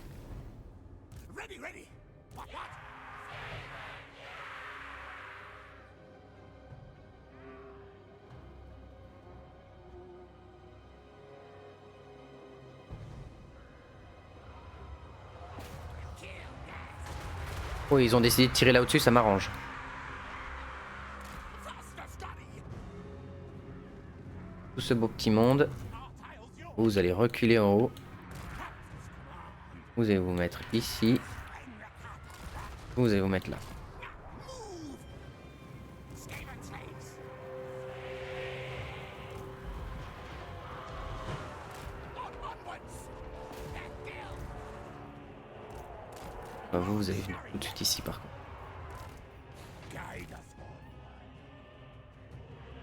Oh, ils ont décidé de tirer là au-dessus, ça m'arrange. Tout ce beau petit monde. Vous allez reculer en haut. Vous allez vous mettre ici. Vous allez vous mettre là. Vous allez venir tout de suite ici par contre.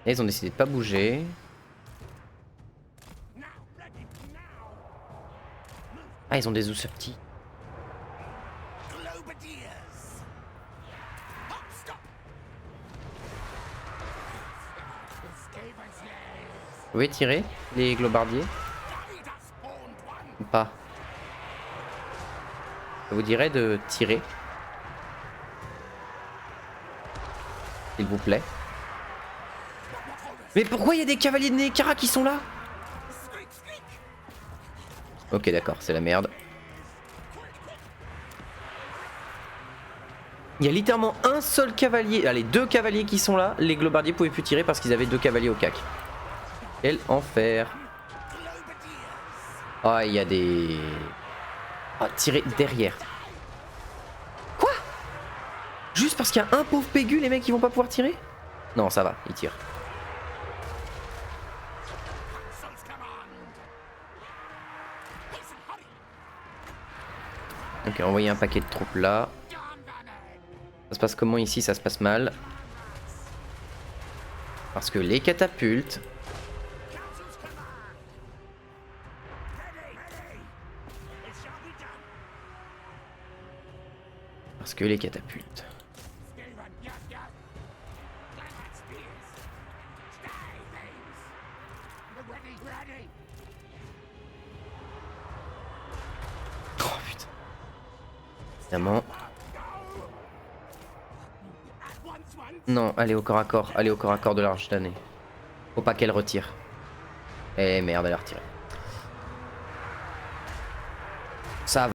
Et ils ont décidé de pas bouger. Ah, ils ont des os petits. Vous pouvez tirer les globardiers? Ou pas? Ça vous dirait de tirer? S'il vous plaît. Mais pourquoi il y a des cavaliers de Nekara qui sont là? Ok, d'accord, c'est la merde. Il y a littéralement un seul cavalier. Allez, 2 cavaliers qui sont là. Les globardiers pouvaient plus tirer parce qu'ils avaient 2 cavaliers au cac. Quel enfer. Ah, il y a des... Ah, tirer derrière. Quoi? Juste parce qu'il y a un pauvre Pégu, les mecs ils vont pas pouvoir tirer? Non, ça va, ils tirent. Ok, envoyer un paquet de troupes là. Ça se passe comment ici? Ça se passe mal. Parce que les catapultes... Parce que les catapultes... Oh putain. Évidemment. Non, allez au corps à corps. Allez au corps à corps de l'arche damnée. Faut pas qu'elle retire. Eh merde, elle a retiré. Ça va.